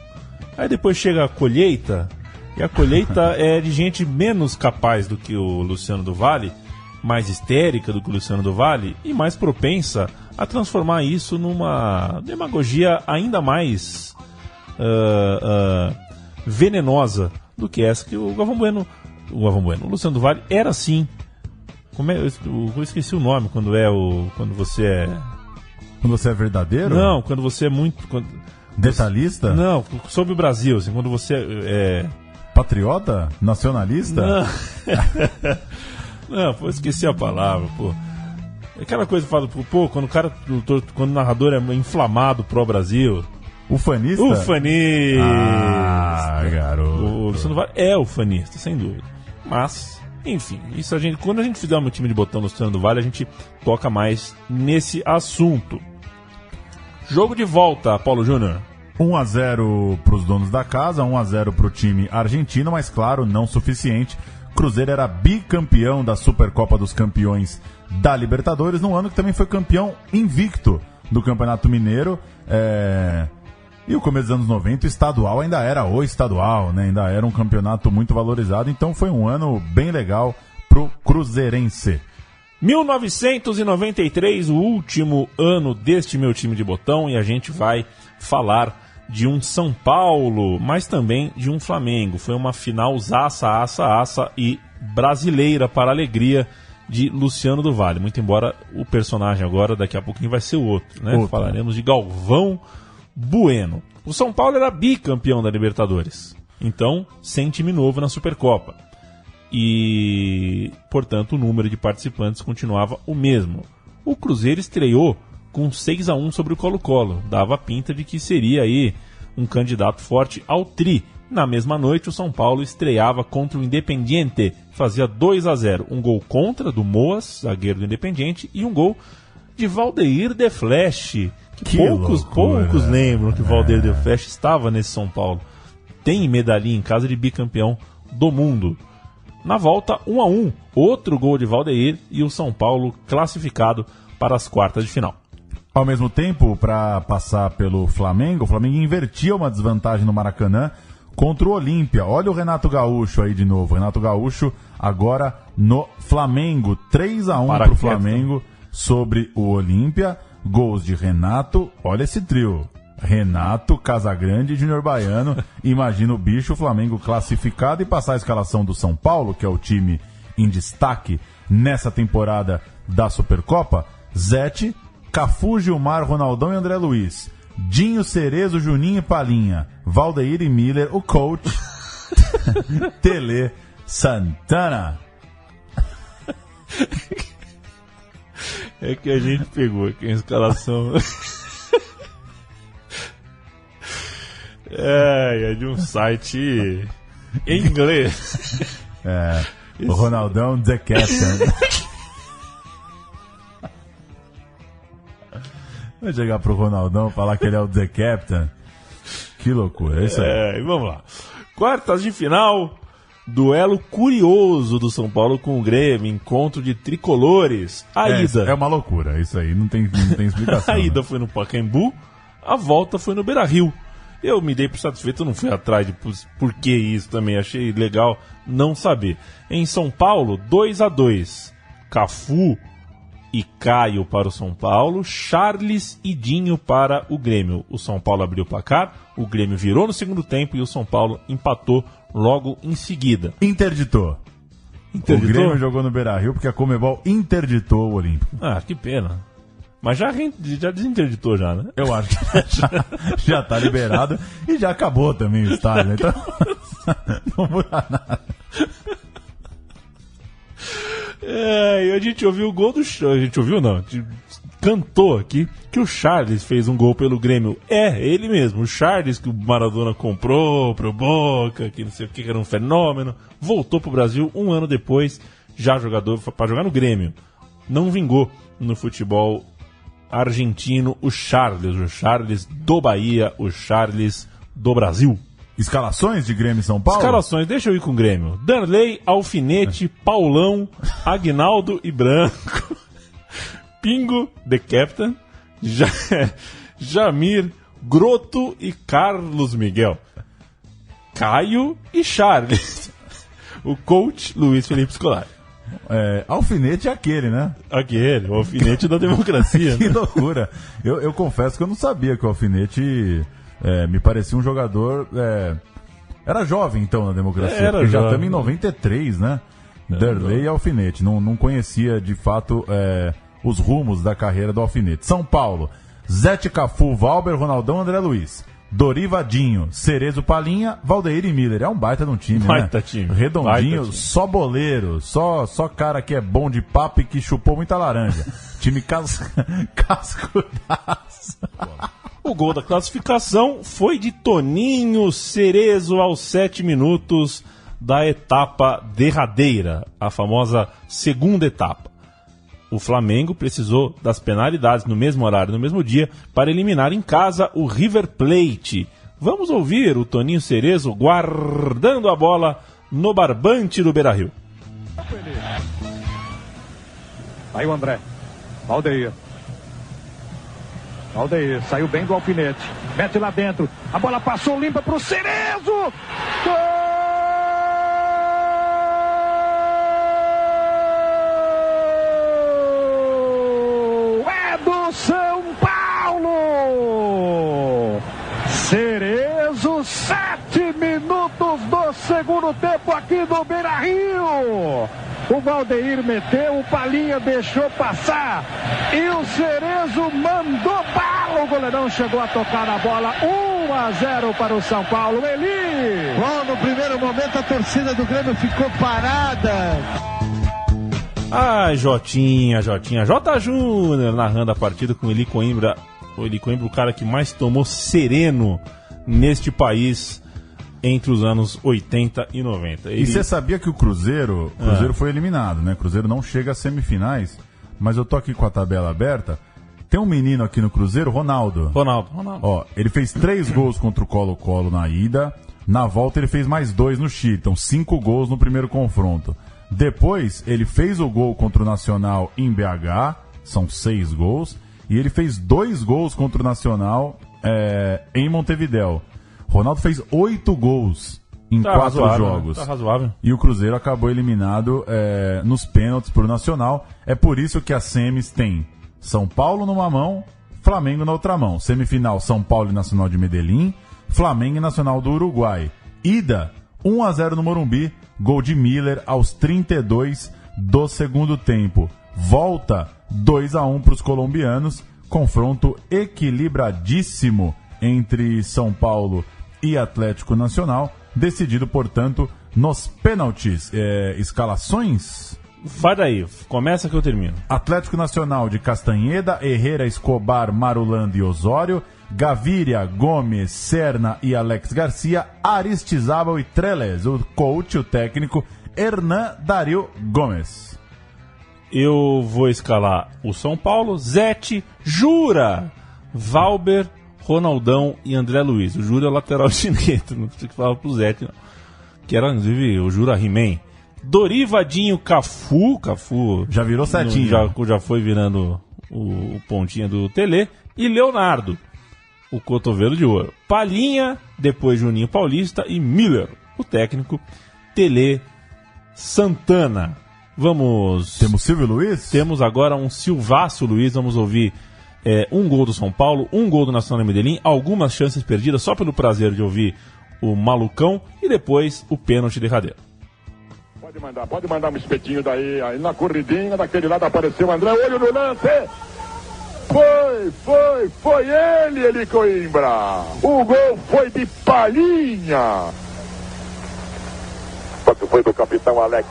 Aí depois chega a colheita, e a colheita é de gente menos capaz do que o Luciano do Vale, mais histérica do que o Luciano do Vale, e mais propensa a transformar isso numa demagogia ainda mais venenosa do que essa que o Luciano do Vale era assim. Eu esqueci o nome quando você é. Quando você é verdadeiro? Não, quando você é muito. Detalhista? Não, sobre o Brasil, assim, quando você é. Patriota? Nacionalista? Não, esqueci a palavra, pô. Aquela coisa que fala, pô, quando o narrador é inflamado pró-Brasil. Ufanista? Ufanista! Ah, garoto. O Luciano Vale é ufanista, sem dúvida. Mas, enfim, isso quando a gente fizer um time de botão no Luciano do Vale, a gente toca mais nesse assunto. Jogo de volta, Paulo Júnior. 1-0 para os donos da casa, 1-0 para o time argentino, mas claro, não suficiente. Cruzeiro era bicampeão da Supercopa dos Campeões da Libertadores, num ano que também foi campeão invicto do Campeonato Mineiro. E o começo dos anos 90, o estadual ainda era o estadual, né? Ainda era um campeonato muito valorizado, então foi um ano bem legal pro cruzeirense. 1993, o último ano deste meu time de botão, e a gente vai falar de um São Paulo, mas também de um Flamengo. Foi uma final zaça e brasileira para a alegria de Luciano do Vale, muito embora o personagem agora daqui a pouquinho vai ser outro, né? Falaremos de Galvão Bueno. O São Paulo era bicampeão da Libertadores, então sem time novo na Supercopa. E, portanto, o número de participantes continuava o mesmo. O Cruzeiro estreou com 6-1 sobre o Colo-Colo. Dava pinta de que seria aí um candidato forte ao tri. Na mesma noite, o São Paulo estreava contra o Independiente. Fazia 2-0. Um gol contra do Moas, zagueiro do Independiente, e um gol de Valdeir de Fleche. Que poucos lembram que Valdeir de Fleche estava nesse São Paulo. Tem medalhinha em casa de bicampeão do mundo. Na volta, 1-1, outro gol de Valdeir e o São Paulo classificado para as quartas de final. Ao mesmo tempo, para passar pelo Flamengo, o Flamengo invertia uma desvantagem no Maracanã contra o Olímpia. Olha o Renato Gaúcho aí de novo. Renato Gaúcho agora no Flamengo. 3-1 para o Flamengo sobre o Olímpia. Gols de Renato. Olha esse trio. Renato, Casagrande e Júnior Baiano. Imagina o bicho, o Flamengo classificado, e passar a escalação do São Paulo, que é o time em destaque nessa temporada da Supercopa. Zete, Cafu, Gilmar, Ronaldão e André Luiz. Dinho, Cerezo, Juninho e Palinha, Valdeir e Miller, o coach, Tele Santana. É que a gente pegou aqui a escalação. É de um site em inglês. O Ronaldão, The Captain. Vai chegar pro Ronaldão falar que ele é o The Captain. Que loucura, é isso aí. Vamos lá. Quartas de final, duelo curioso do São Paulo com o Grêmio, encontro de tricolores. A ida. É uma loucura, isso aí, não tem explicação. A ida né? foi no Pacaembu, a volta foi no Beira-Rio. Eu me dei por satisfeito, não fui atrás de por que isso também, achei legal não saber. Em São Paulo, 2-2. Cafu e Caio para o São Paulo, Charles e Dinho para o Grêmio. O São Paulo abriu o placar, o Grêmio virou no segundo tempo e o São Paulo empatou logo em seguida. Interditou? O Grêmio jogou no Beira-Rio porque a Conmebol interditou o Olímpico. Ah, que pena. Mas já desinterditou já, né? Eu acho que já tá liberado e já acabou também o estádio, né? Então não muda nada. A gente ouviu o gol do... A gente ouviu não, a gente cantou aqui que o Charles fez um gol pelo Grêmio. Ele mesmo, o Charles que o Maradona comprou pro Boca, que não sei o que, era um fenômeno, voltou pro Brasil um ano depois, já jogador para jogar no Grêmio. Não vingou no futebol argentino o Charles do Bahia, o Charles do Brasil. Escalações de Grêmio e São Paulo? Escalações, deixa eu ir com o Grêmio. Danley, Alfinete, Paulão, Aguinaldo e Branco. Pingo, The Captain, Jamir, Groto e Carlos Miguel. Caio e Charles. O coach, Luiz Felipe Scolari. Alfinete é aquele, né? Aquele, o alfinete da democracia. Que né? loucura. Eu confesso que eu não sabia que o Alfinete me parecia um jogador... Era jovem, então, na democracia. Porque já estamos em 93, né? Derlei e Alfinete. Não conhecia, de fato, os rumos da carreira do Alfinete. São Paulo, Zete, Cafu, Valber, Ronaldão, André Luiz. Dorivadinho, Cerezo, Palinha, Valdeir e Miller. É um baita de um time, baita né? Time. Redondinho, Baita time. Só boleiro, só cara que é bom de papo e que chupou muita laranja. Time cascudaço. O gol da classificação foi de Toninho Cerezo aos 7 minutos da etapa derradeira, a famosa segunda etapa. O Flamengo precisou das penalidades no mesmo horário, no mesmo dia, para eliminar em casa o River Plate. Vamos ouvir o Toninho Cerezo guardando a bola no barbante do Beira-Rio. Aí o André. Valdeir, saiu bem do Alfinete. Mete lá dentro. A bola passou limpa pro Cerezo. Gol! São Paulo! Cerezo, 7 minutos do segundo tempo aqui no Beira-Rio. O Valdeir meteu, o Palinha deixou passar e o Cerezo mandou bala. O goleirão chegou a tocar a bola. 1-0 para o São Paulo. Eli! Bom, no primeiro momento a torcida do Grêmio ficou parada. Ai, Jotinha, J. Júnior narrando a partida com o Eli Coimbra. O Eli Coimbra, o cara que mais tomou sereno neste país entre os anos 80 e 90. E você sabia que o Cruzeiro foi eliminado, né? O Cruzeiro não chega às semifinais, mas eu tô aqui com a tabela aberta. Tem um menino aqui no Cruzeiro, Ronaldo. Ó, ele fez 3 gols contra o Colo-Colo na ida. Na volta ele fez mais 2 no Chile. Então 5 gols no primeiro confronto. Depois, ele fez o gol contra o Nacional em BH, são 6 gols, e ele fez 2 gols contra o Nacional em Montevidéu. Ronaldo fez 8 gols em 4 jogos. Tá razoável. E o Cruzeiro acabou eliminado nos pênaltis por Nacional. É por isso que as semis tem São Paulo numa mão, Flamengo na outra mão. Semifinal, São Paulo e Nacional de Medellín, Flamengo e Nacional do Uruguai. Ida, 1-0 no Morumbi. Gol de Miller aos 32 do segundo tempo. Volta 2-1 para os colombianos, confronto equilibradíssimo entre São Paulo e Atlético Nacional, decidido, portanto, nos pênaltis. Escalações? Vai daí, começa que eu termino. Atlético Nacional de Castanheda, Herrera, Escobar, Marulanda e Osório, Gaviria, Gomes, Serna e Alex Garcia, Aristizábal e Treles. O coach, o técnico, Hernan Dario Gomes. Eu vou escalar o São Paulo, Zete, Jura, Valber, Ronaldão e André Luiz. O Jura é o lateral direito, não precisa que falar pro Zete, não. Que era, inclusive, o Jura He-Man. Dorivadinho, Cafu já virou setinho. Já foi virando o pontinha do Tele. E Leonardo, o cotovelo de ouro. Palhinha, depois Juninho Paulista e Miller, o técnico. Tele, Santana. Vamos... Temos Silvio Luiz? Temos agora um Silvácio Luiz. Vamos ouvir um gol do São Paulo, um gol do Nacional de Medellín, algumas chances perdidas só pelo prazer de ouvir o malucão e depois o pênalti derradeiro. Pode mandar um espetinho daí, aí na corridinha, daquele lado apareceu o André, olho no lance, foi ele, Coimbra, o gol foi de Palhinha. Foi do capitão Alex,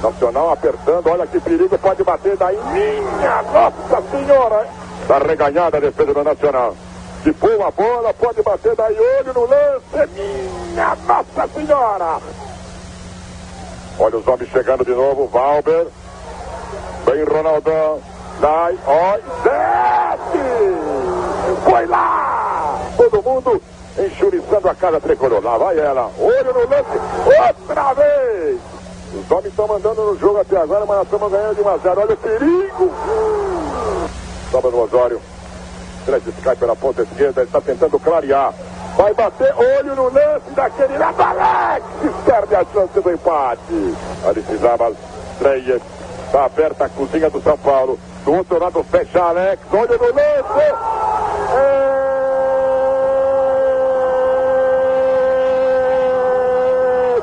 Nacional apertando, olha que perigo, pode bater daí, minha Nossa Senhora, tá reganhada a defesa do Nacional. Se for a bola, pode bater daí, olho no lance, minha Nossa Senhora. Olha os homens chegando de novo, Valber, vem Ronaldão, vai, ó, Zete, foi lá, todo mundo enxuriçando a casa tricolor, lá vai ela, olho no lance, outra vez, os homens estão mandando no jogo até agora, mas nós estamos ganhando de 1-0, olha o perigo, sobra no Osório, Três cai pela ponta esquerda, ele está tentando clarear. Vai bater, olho no lance daquele lado, Alex, perde a chance do empate. Aristizábal, Treyes, está aberta a cozinha do São Paulo. Do outro lado fecha Alex, olho no lance.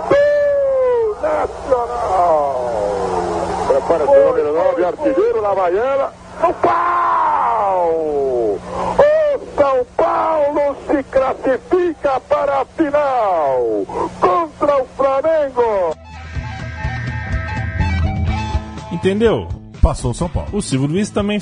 Do Nacional. Prepara-se o número 9, artilheiro, lá vai ela. No pau! O São Paulo se classifica para a final contra o Flamengo. Entendeu? Passou o São Paulo. O Silvio Luiz também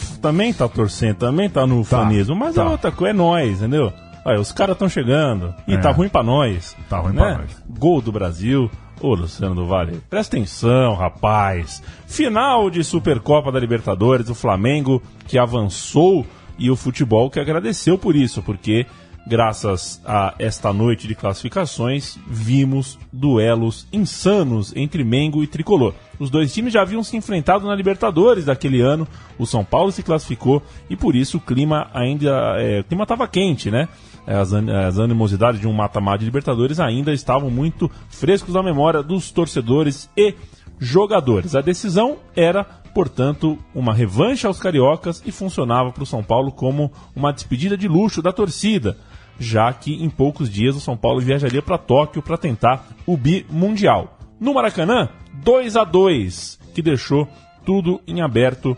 tá torcendo, também tá no fanismo, mas é outra coisa, é nós, entendeu? Olha, os caras estão chegando e tá ruim pra nós. Tá ruim, né? Pra nós. Gol do Brasil. Ô, Luciano do Vale, presta atenção, rapaz. Final de Supercopa da Libertadores, o Flamengo que avançou e o futebol que agradeceu por isso, porque graças a esta noite de classificações, vimos duelos insanos entre Mengo e Tricolor. Os dois times já haviam se enfrentado na Libertadores daquele ano, o São Paulo se classificou e por isso o clima ainda... o clima estava quente, né? As animosidades de um mata-mata de Libertadores ainda estavam muito frescos na memória dos torcedores e jogadores. A decisão era, portanto, uma revanche aos cariocas e funcionava para o São Paulo como uma despedida de luxo da torcida, já que em poucos dias o São Paulo viajaria para Tóquio para tentar o bi-mundial. No Maracanã, 2-2, que deixou tudo em aberto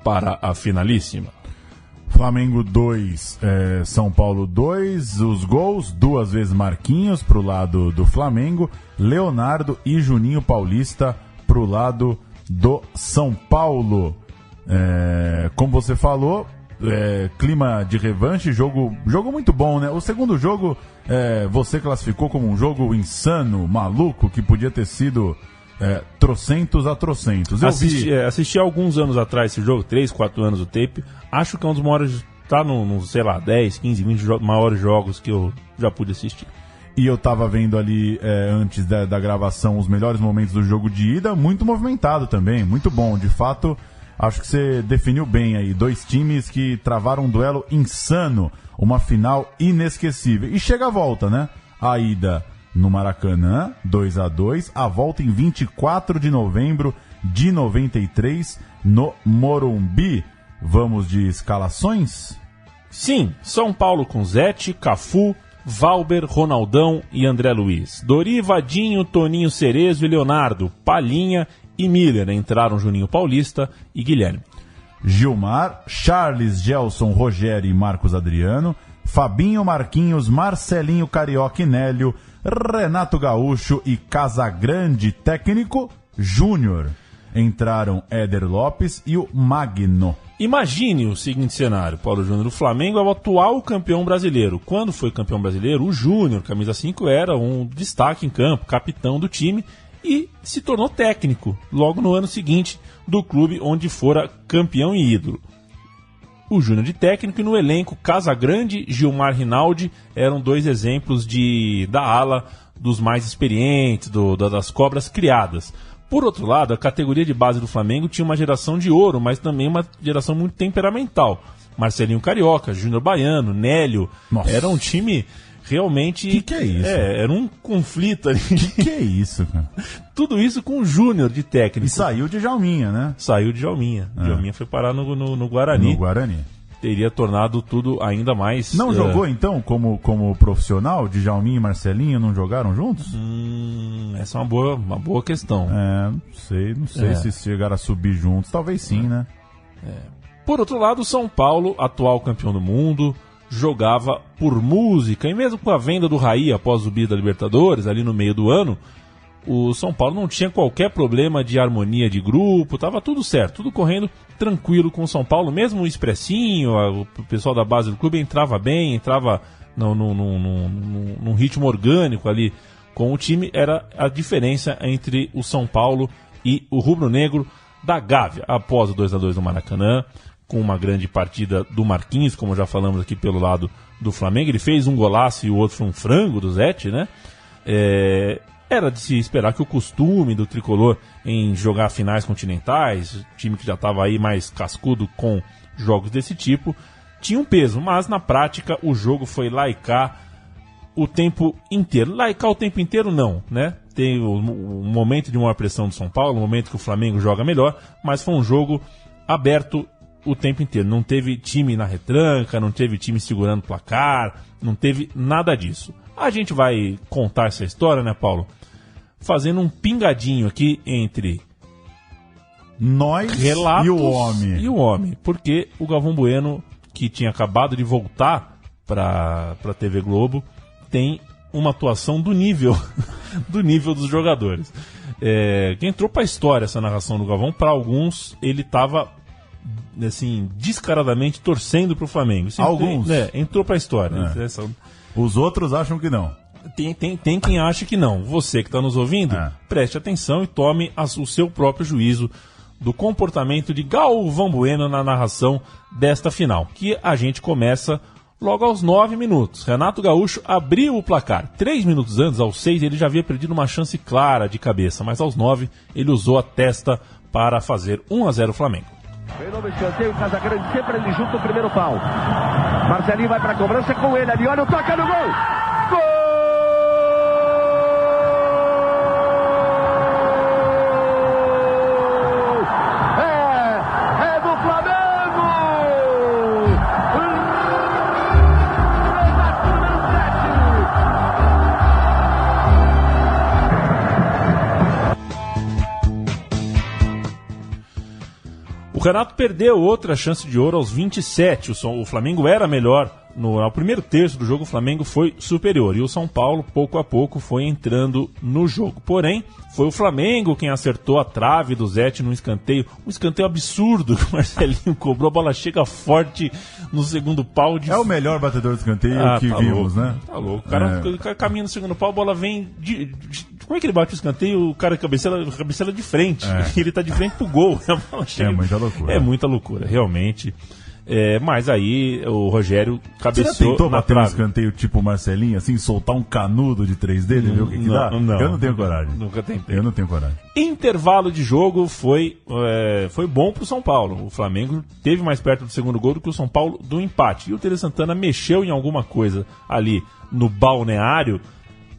para a finalíssima. Flamengo 2, São Paulo 2, os gols, 2 vezes Marquinhos pro lado do Flamengo, Leonardo e Juninho Paulista pro lado do São Paulo. Como você falou, clima de revanche, jogo muito bom, né? O segundo jogo você classificou como um jogo insano, maluco, que podia ter sido trocentos a trocentos. Assisti alguns anos atrás esse jogo, 3, 4 anos o tape. Acho que é um dos maiores, tá no sei lá, 10, 15, 20 maiores jogos que eu já pude assistir. E eu tava vendo ali, antes da gravação, os melhores momentos do jogo de ida, muito movimentado também, muito bom. De fato, acho que você definiu bem aí, 2 times que travaram um duelo insano, uma final inesquecível. E chega a volta, né? A ida no Maracanã, 2-2, a volta em 24 de novembro de 93, no Morumbi. Vamos de escalações? Sim, São Paulo com Zete, Cafu, Valber, Ronaldão e André Luiz. Dorivadinho, Toninho Cerezo e Leonardo, Palhinha e Miller. Entraram Juninho Paulista e Guilherme. Gilmar, Charles, Gelson, Rogério e Marcos Adriano, Fabinho, Marquinhos, Marcelinho, Carioca e Nélio, Renato Gaúcho e Casagrande, técnico Júnior. Entraram Éder Lopes e o Magno. Imagine o seguinte cenário, Paulo Júnior. O Flamengo é o atual campeão brasileiro. Quando foi campeão brasileiro, o Júnior, camisa 5, era um destaque em campo, capitão do time, e se tornou técnico logo no ano seguinte do clube onde fora campeão e ídolo. O Júnior de técnico, e no elenco Casagrande, Gilmar, Rinaldi eram dois exemplos da ala dos mais experientes, das cobras criadas. Por outro lado, a categoria de base do Flamengo tinha uma geração de ouro, mas também uma geração muito temperamental. Marcelinho Carioca, Júnior Baiano, Nélio. Nossa. Era um time realmente... Que é isso? Era um conflito ali. Que é isso, cara? Tudo isso com o Júnior de técnico. E saiu de Djalminha, né? Saiu de Djalminha. Djalminha foi parar no Guarani. No Guarani. Teria tornado tudo ainda mais... Não jogou, então, como profissional? Djalminha e Marcelinho não jogaram juntos? Essa é uma boa questão. Não sei se chegaram a subir juntos. Talvez sim, né? Por outro lado, o São Paulo, atual campeão do mundo, jogava por música. E mesmo com a venda do Raí após o bi da Libertadores, ali no meio do ano, o São Paulo não tinha qualquer problema de harmonia de grupo, estava tudo certo, tudo correndo tranquilo com o São Paulo, mesmo o expressinho, o pessoal da base do clube entrava bem, entrava num ritmo orgânico ali com o time. Era a diferença entre o São Paulo e o rubro-negro da Gávea, após o 2-2 no Maracanã, com uma grande partida do Marquinhos, como já falamos aqui pelo lado do Flamengo. Ele fez um golaço e o outro foi um frango do Zete, né? Era de se esperar que o costume do tricolor em jogar finais continentais, time que já estava aí mais cascudo com jogos desse tipo, tinha um peso, mas na prática o jogo foi lá e cá o tempo inteiro. Lá e cá o tempo inteiro não, né? Tem o momento de maior pressão do São Paulo, o momento que o Flamengo joga melhor, mas foi um jogo aberto o tempo inteiro. Não teve time na retranca, não teve time segurando o placar, não teve nada disso. A gente vai contar essa história, né, Paulo? Fazendo um pingadinho aqui entre nós relatos e o homem. Porque o Galvão Bueno, que tinha acabado de voltar para a TV Globo, tem uma atuação do nível dos jogadores. Que entrou para a história essa narração do Galvão. Para alguns, ele estava assim, descaradamente torcendo para o Flamengo. Alguns? Entrou para a história. Os outros acham que não. Tem quem acha que não. Você que está nos ouvindo, preste atenção e tome o seu próprio juízo do comportamento de Galvão Bueno na narração desta final, que a gente começa logo aos 9 minutos. Renato Gaúcho abriu o placar. 3 minutos antes, aos 6, ele já havia perdido uma chance clara de cabeça, mas aos 9 ele usou a testa para fazer 1-0 Flamengo. Vem no escanteio, Casagrande sempre ele junto o primeiro pau. Marcelinho vai para a cobrança com ele ali, olha o toque no gol! Gol! É do Flamengo! O Renato perdeu outra chance de ouro aos 27. O Flamengo era melhor. No primeiro terço do jogo, o Flamengo foi superior. E o São Paulo, pouco a pouco, foi entrando no jogo. Porém, foi o Flamengo quem acertou a trave do Zete no escanteio. Um escanteio absurdo que o Marcelinho cobrou. A bola chega forte no segundo pau. É o melhor batedor de escanteio que vimos, louco, né? Tá louco. O cara caminha no segundo pau, a bola vem... Como é que ele bate o escanteio? O cara cabeceira de frente. Ele tá de frente pro gol. A bola chega... É muita loucura. É muita loucura, realmente. Mas aí o Rogério cabeceou. Você já tentou na bater um trave. escanteio tipo Marcelinho, assim, soltar um canudo de 3 dele, ver o que dá? Não, eu não tenho coragem. Nunca tentei. Eu não tenho coragem. Intervalo de jogo foi bom pro São Paulo. O Flamengo teve mais perto do segundo gol do que o São Paulo do empate. E o Tele Santana mexeu em alguma coisa ali no balneário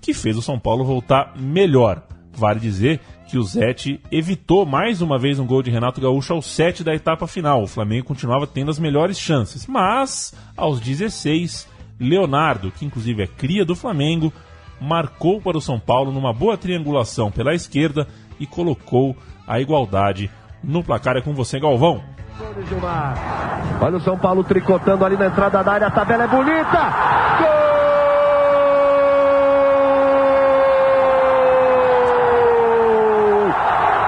que fez o São Paulo voltar melhor. Vale dizer que o Zete evitou mais uma vez um gol de Renato Gaúcho aos 7 da etapa final. O Flamengo continuava tendo as melhores chances. Mas, aos 16, Leonardo, que inclusive é cria do Flamengo, marcou para o São Paulo numa boa triangulação pela esquerda e colocou a igualdade no placar. É com você, Galvão. Gilmar. Olha o São Paulo tricotando ali na entrada da área, a tabela é bonita. Gol!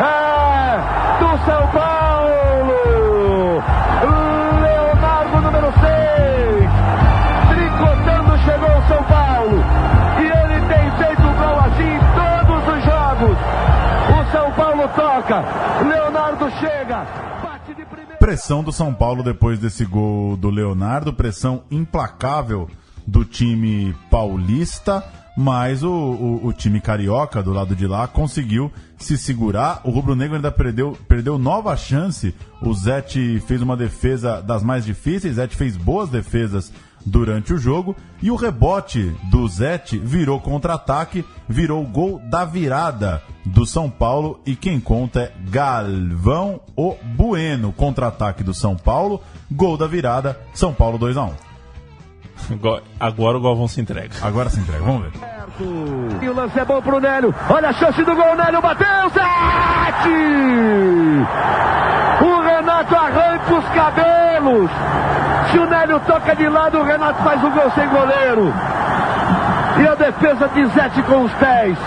É do São Paulo. Leonardo, número 6. Tricotando, chegou o São Paulo. E ele tem feito gol assim em todos os jogos. O São Paulo toca. Leonardo chega. Pressão do São Paulo depois desse gol do Leonardo, pressão implacável do time paulista, mas o time carioca do lado de lá conseguiu se segurar. O rubro-negro ainda perdeu nova chance. O Zete fez uma defesa das mais difíceis, Zete fez boas defesas durante o jogo, e o rebote do Zete virou contra-ataque, virou o gol da virada do São Paulo, e quem conta é Galvão o Bueno. Contra-ataque do São Paulo, gol da virada, São Paulo 2-1. Agora o Galvão se entrega. Agora se entrega, vamos ver. E o lance é bom pro Nélio, olha a chance do gol, Nélio bateu, Zete! O Renato arranca os cabelos. Se o Nélio toca de lado, o Renato faz o gol sem goleiro. E a defesa de Zete com os pés.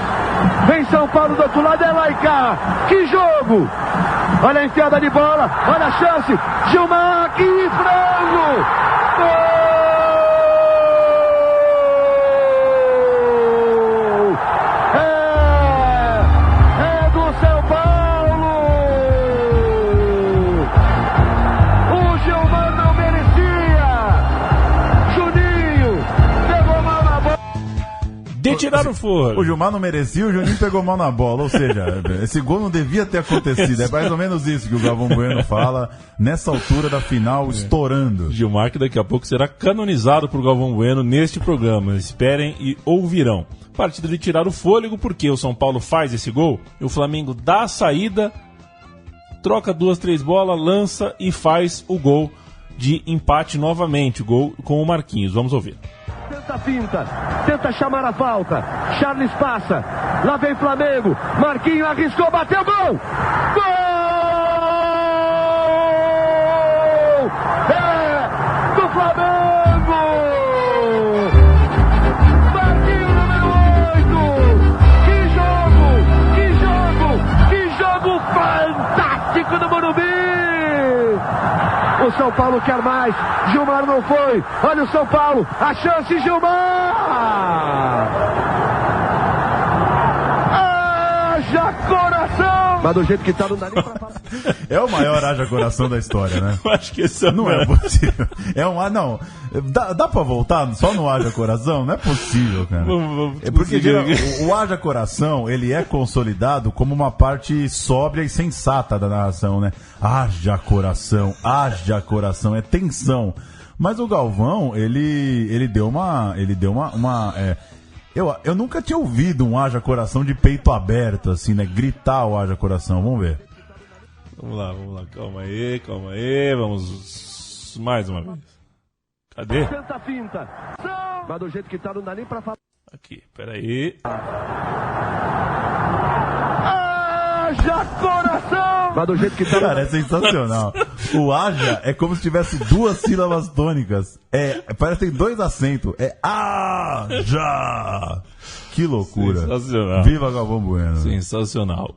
Vem São Paulo do outro lado, é lá e cá. Que jogo! Olha a enfiada de bola, olha a chance. Gilmar, que frango! Gol! É do São Paulo! O Gilmar não merecia! Juninho pegou mal na bola. De tirar o forno. O Gilmar não merecia, o Juninho pegou mal na bola. Ou seja, esse gol não devia ter acontecido. É mais ou menos isso que o Galvão Bueno fala nessa altura da final, estourando. Gilmar, que daqui a pouco será canonizado por Galvão Bueno neste programa. Esperem e ouvirão. Partida de tirar o fôlego, porque o São Paulo faz esse gol, e o Flamengo dá a saída, troca 2, 3 bolas, lança e faz o gol de empate novamente, o gol com o Marquinhos. Vamos ouvir. Tenta a finta, tenta chamar a falta. Charles passa, lá vem Flamengo. Marquinhos arriscou, bateu, gol! Gol! É do Flamengo! Marquinhos número 8! Que jogo! Que jogo! Que jogo fantástico do Morumbi! O São Paulo quer mais. Gilmar não foi. Olha o São Paulo. A chance, Gilmar! Haja coração! Mas do jeito que tá, não dá nem pra falar. É o maior haja coração da história, né? Eu acho que esse não é possível. É um não. Dá pra voltar só no haja coração? Não é possível, cara. É porque o haja coração, ele é consolidado como uma parte sóbria e sensata da narração, né? Haja coração, é tensão. Mas o Galvão, ele deu uma eu nunca tinha ouvido um haja coração de peito aberto, assim, né? Gritar o haja coração. Vamos ver. Vamos lá. Calma aí. Vamos mais uma vez. Cadê? Tenta a finta. Mas do jeito que tá, não dá nem pra falar. Aqui, peraí. Haja coração! Mas do jeito que tá... Cara, é sensacional. O haja é como se tivesse 2 sílabas tônicas. Parece que tem 2 acentos. É haja! Que loucura. Sensacional. Viva Galvão Bueno. Sensacional.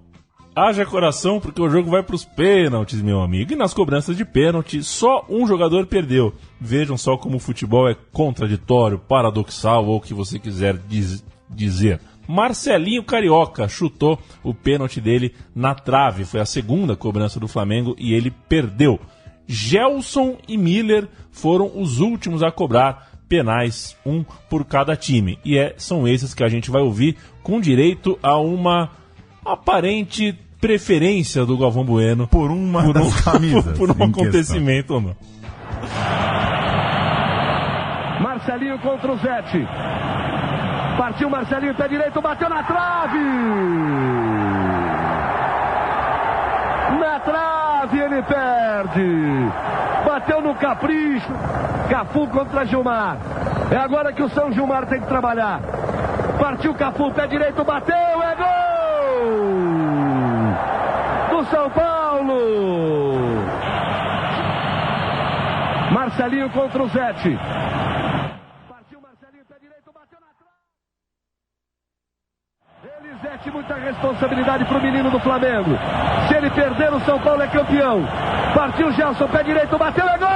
Haja coração, porque o jogo vai para os pênaltis, meu amigo. E nas cobranças de pênalti, só um jogador perdeu. Vejam só como o futebol é contraditório, paradoxal, ou o que você quiser dizer. Marcelinho Carioca chutou o pênalti dele na trave. Foi a segunda cobrança do Flamengo e ele perdeu. Gelson e Miller foram os últimos a cobrar penais, um por cada time. E são esses que a gente vai ouvir, com direito a uma aparente preferência do Galvão Bueno por das camisas, por um acontecimento ou não. Marcelinho contra o Zete. Partiu Marcelinho, pé direito, bateu na trave! Na trave ele perde! Bateu no capricho! Cafu contra Gilmar. É agora que o São Gilmar tem que trabalhar. Partiu Cafu, pé direito, bateu, é gol! Do São Paulo! Marcelinho contra o Zete. Partiu Marcelinho, pé direito, bateu na trave. Elisete, muita responsabilidade pro menino do Flamengo. Se ele perder, o São Paulo é campeão. Partiu Gelson, pé direito, bateu, é gol!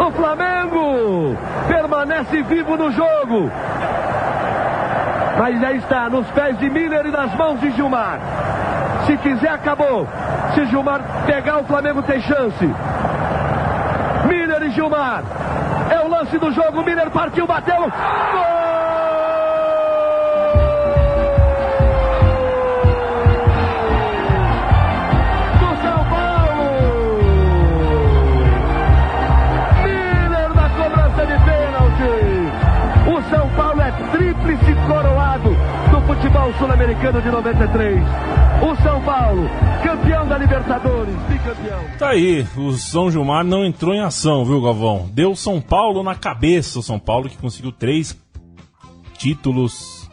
O Flamengo permanece vivo no jogo. Mas já está nos pés de Miller e nas mãos de Gilmar. Se quiser, acabou. Se Gilmar pegar, o Flamengo tem chance. Miller e Gilmar. É o lance do jogo. Miller partiu, bateu. Gol! Do São Paulo! Miller na cobrança de pênalti. O São Paulo é tríplice coroado do futebol sul-americano de 93. O São Paulo, campeão da Libertadores, bicampeão. Tá aí, o São Gilmar não entrou em ação, viu, Galvão? Deu São Paulo na cabeça, o São Paulo que conseguiu 3 títulos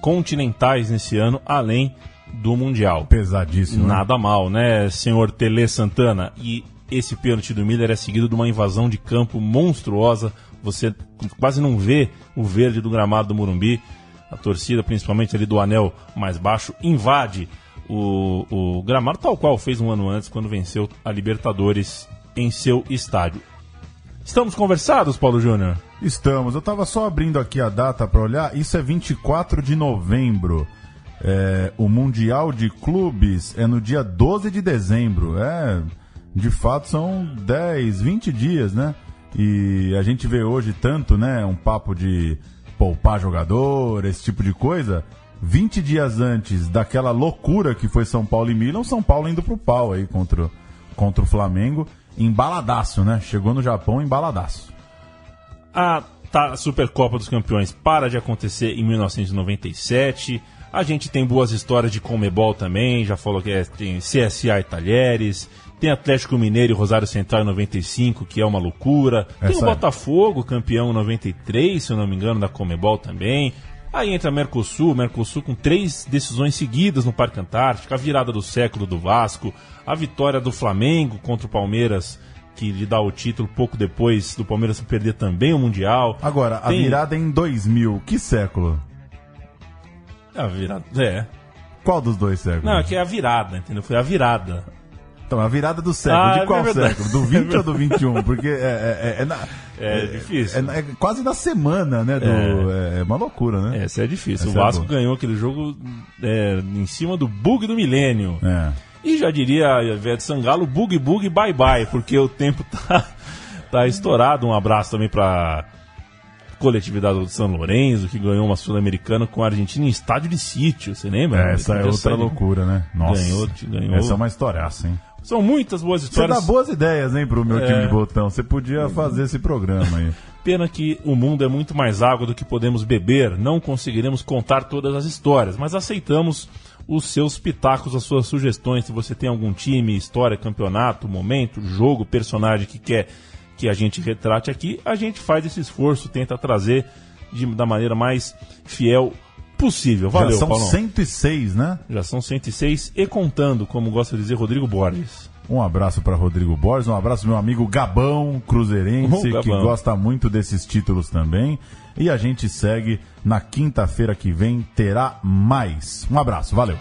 continentais nesse ano, além do Mundial. Pesadíssimo. Nada mal, né, senhor Tele Santana? E esse pênalti do Miller é seguido de uma invasão de campo monstruosa. Você quase não vê o verde do gramado do Morumbi. A torcida, principalmente ali do anel mais baixo, invade o gramado, tal qual fez um ano antes, quando venceu a Libertadores em seu estádio. Estamos conversados, Paulo Júnior? Estamos. Eu estava só abrindo aqui a data para olhar. Isso é 24 de novembro. O Mundial de Clubes é no dia 12 de dezembro. De fato, são 10, 20 dias, né? E a gente vê hoje tanto, né? Um papo de poupar jogador, esse tipo de coisa. 20 dias antes daquela loucura que foi São Paulo e Milan, São Paulo indo pro pau aí contra o Flamengo, embaladaço, né? Chegou no Japão embaladaço. A Supercopa dos Campeões para de acontecer em 1997. A gente tem boas histórias de Conmebol também, já falou que tem CSA e Talheres, tem Atlético Mineiro e Rosário Central em 95, que é uma loucura. Tem o Botafogo, campeão em 93, se eu não me engano, da Conmebol também. Aí entra Mercosul com 3 decisões seguidas no Parque Antártico, a virada do século do Vasco, a vitória do Flamengo contra o Palmeiras, que lhe dá o título pouco depois do Palmeiras perder também o Mundial. Agora, a virada em 2000, que século? A virada, Qual dos dois séculos? Não, é que é a virada, entendeu? Foi a virada. Então, a virada do século, de qual século? Do 20 ou do 21? Porque é difícil. É quase na semana, né? É uma loucura, né? Essa é difícil. O Vasco ganhou aquele jogo em cima do bug do milênio. E já diria a Ivete Sangalo, bug, bye, bye, porque o tempo tá estourado. Um abraço também pra coletividade do São Lourenço, que ganhou uma Sul-Americana com a Argentina em estádio de sítio, você lembra? Essa é outra loucura, né? Nossa, ganhou. Essa é uma históriaça, hein? São muitas boas histórias. Você dá boas ideias, hein, pro meu time de botão. Você podia fazer esse programa aí. Pena que o mundo é muito mais água do que podemos beber. Não conseguiremos contar todas as histórias, mas aceitamos os seus pitacos, as suas sugestões. Se você tem algum time, história, campeonato, momento, jogo, personagem que quer que a gente retrate aqui, a gente faz esse esforço, tenta trazer da maneira mais fiel possível. Valeu, já são Paulão. 106, né? Já são 106 e contando, como gosta de dizer Rodrigo Borges. Um abraço para Rodrigo Borges, um abraço ao meu amigo Gabão, cruzeirense, que gosta muito desses títulos também. E a gente segue na quinta-feira que vem, terá mais. Um abraço, valeu!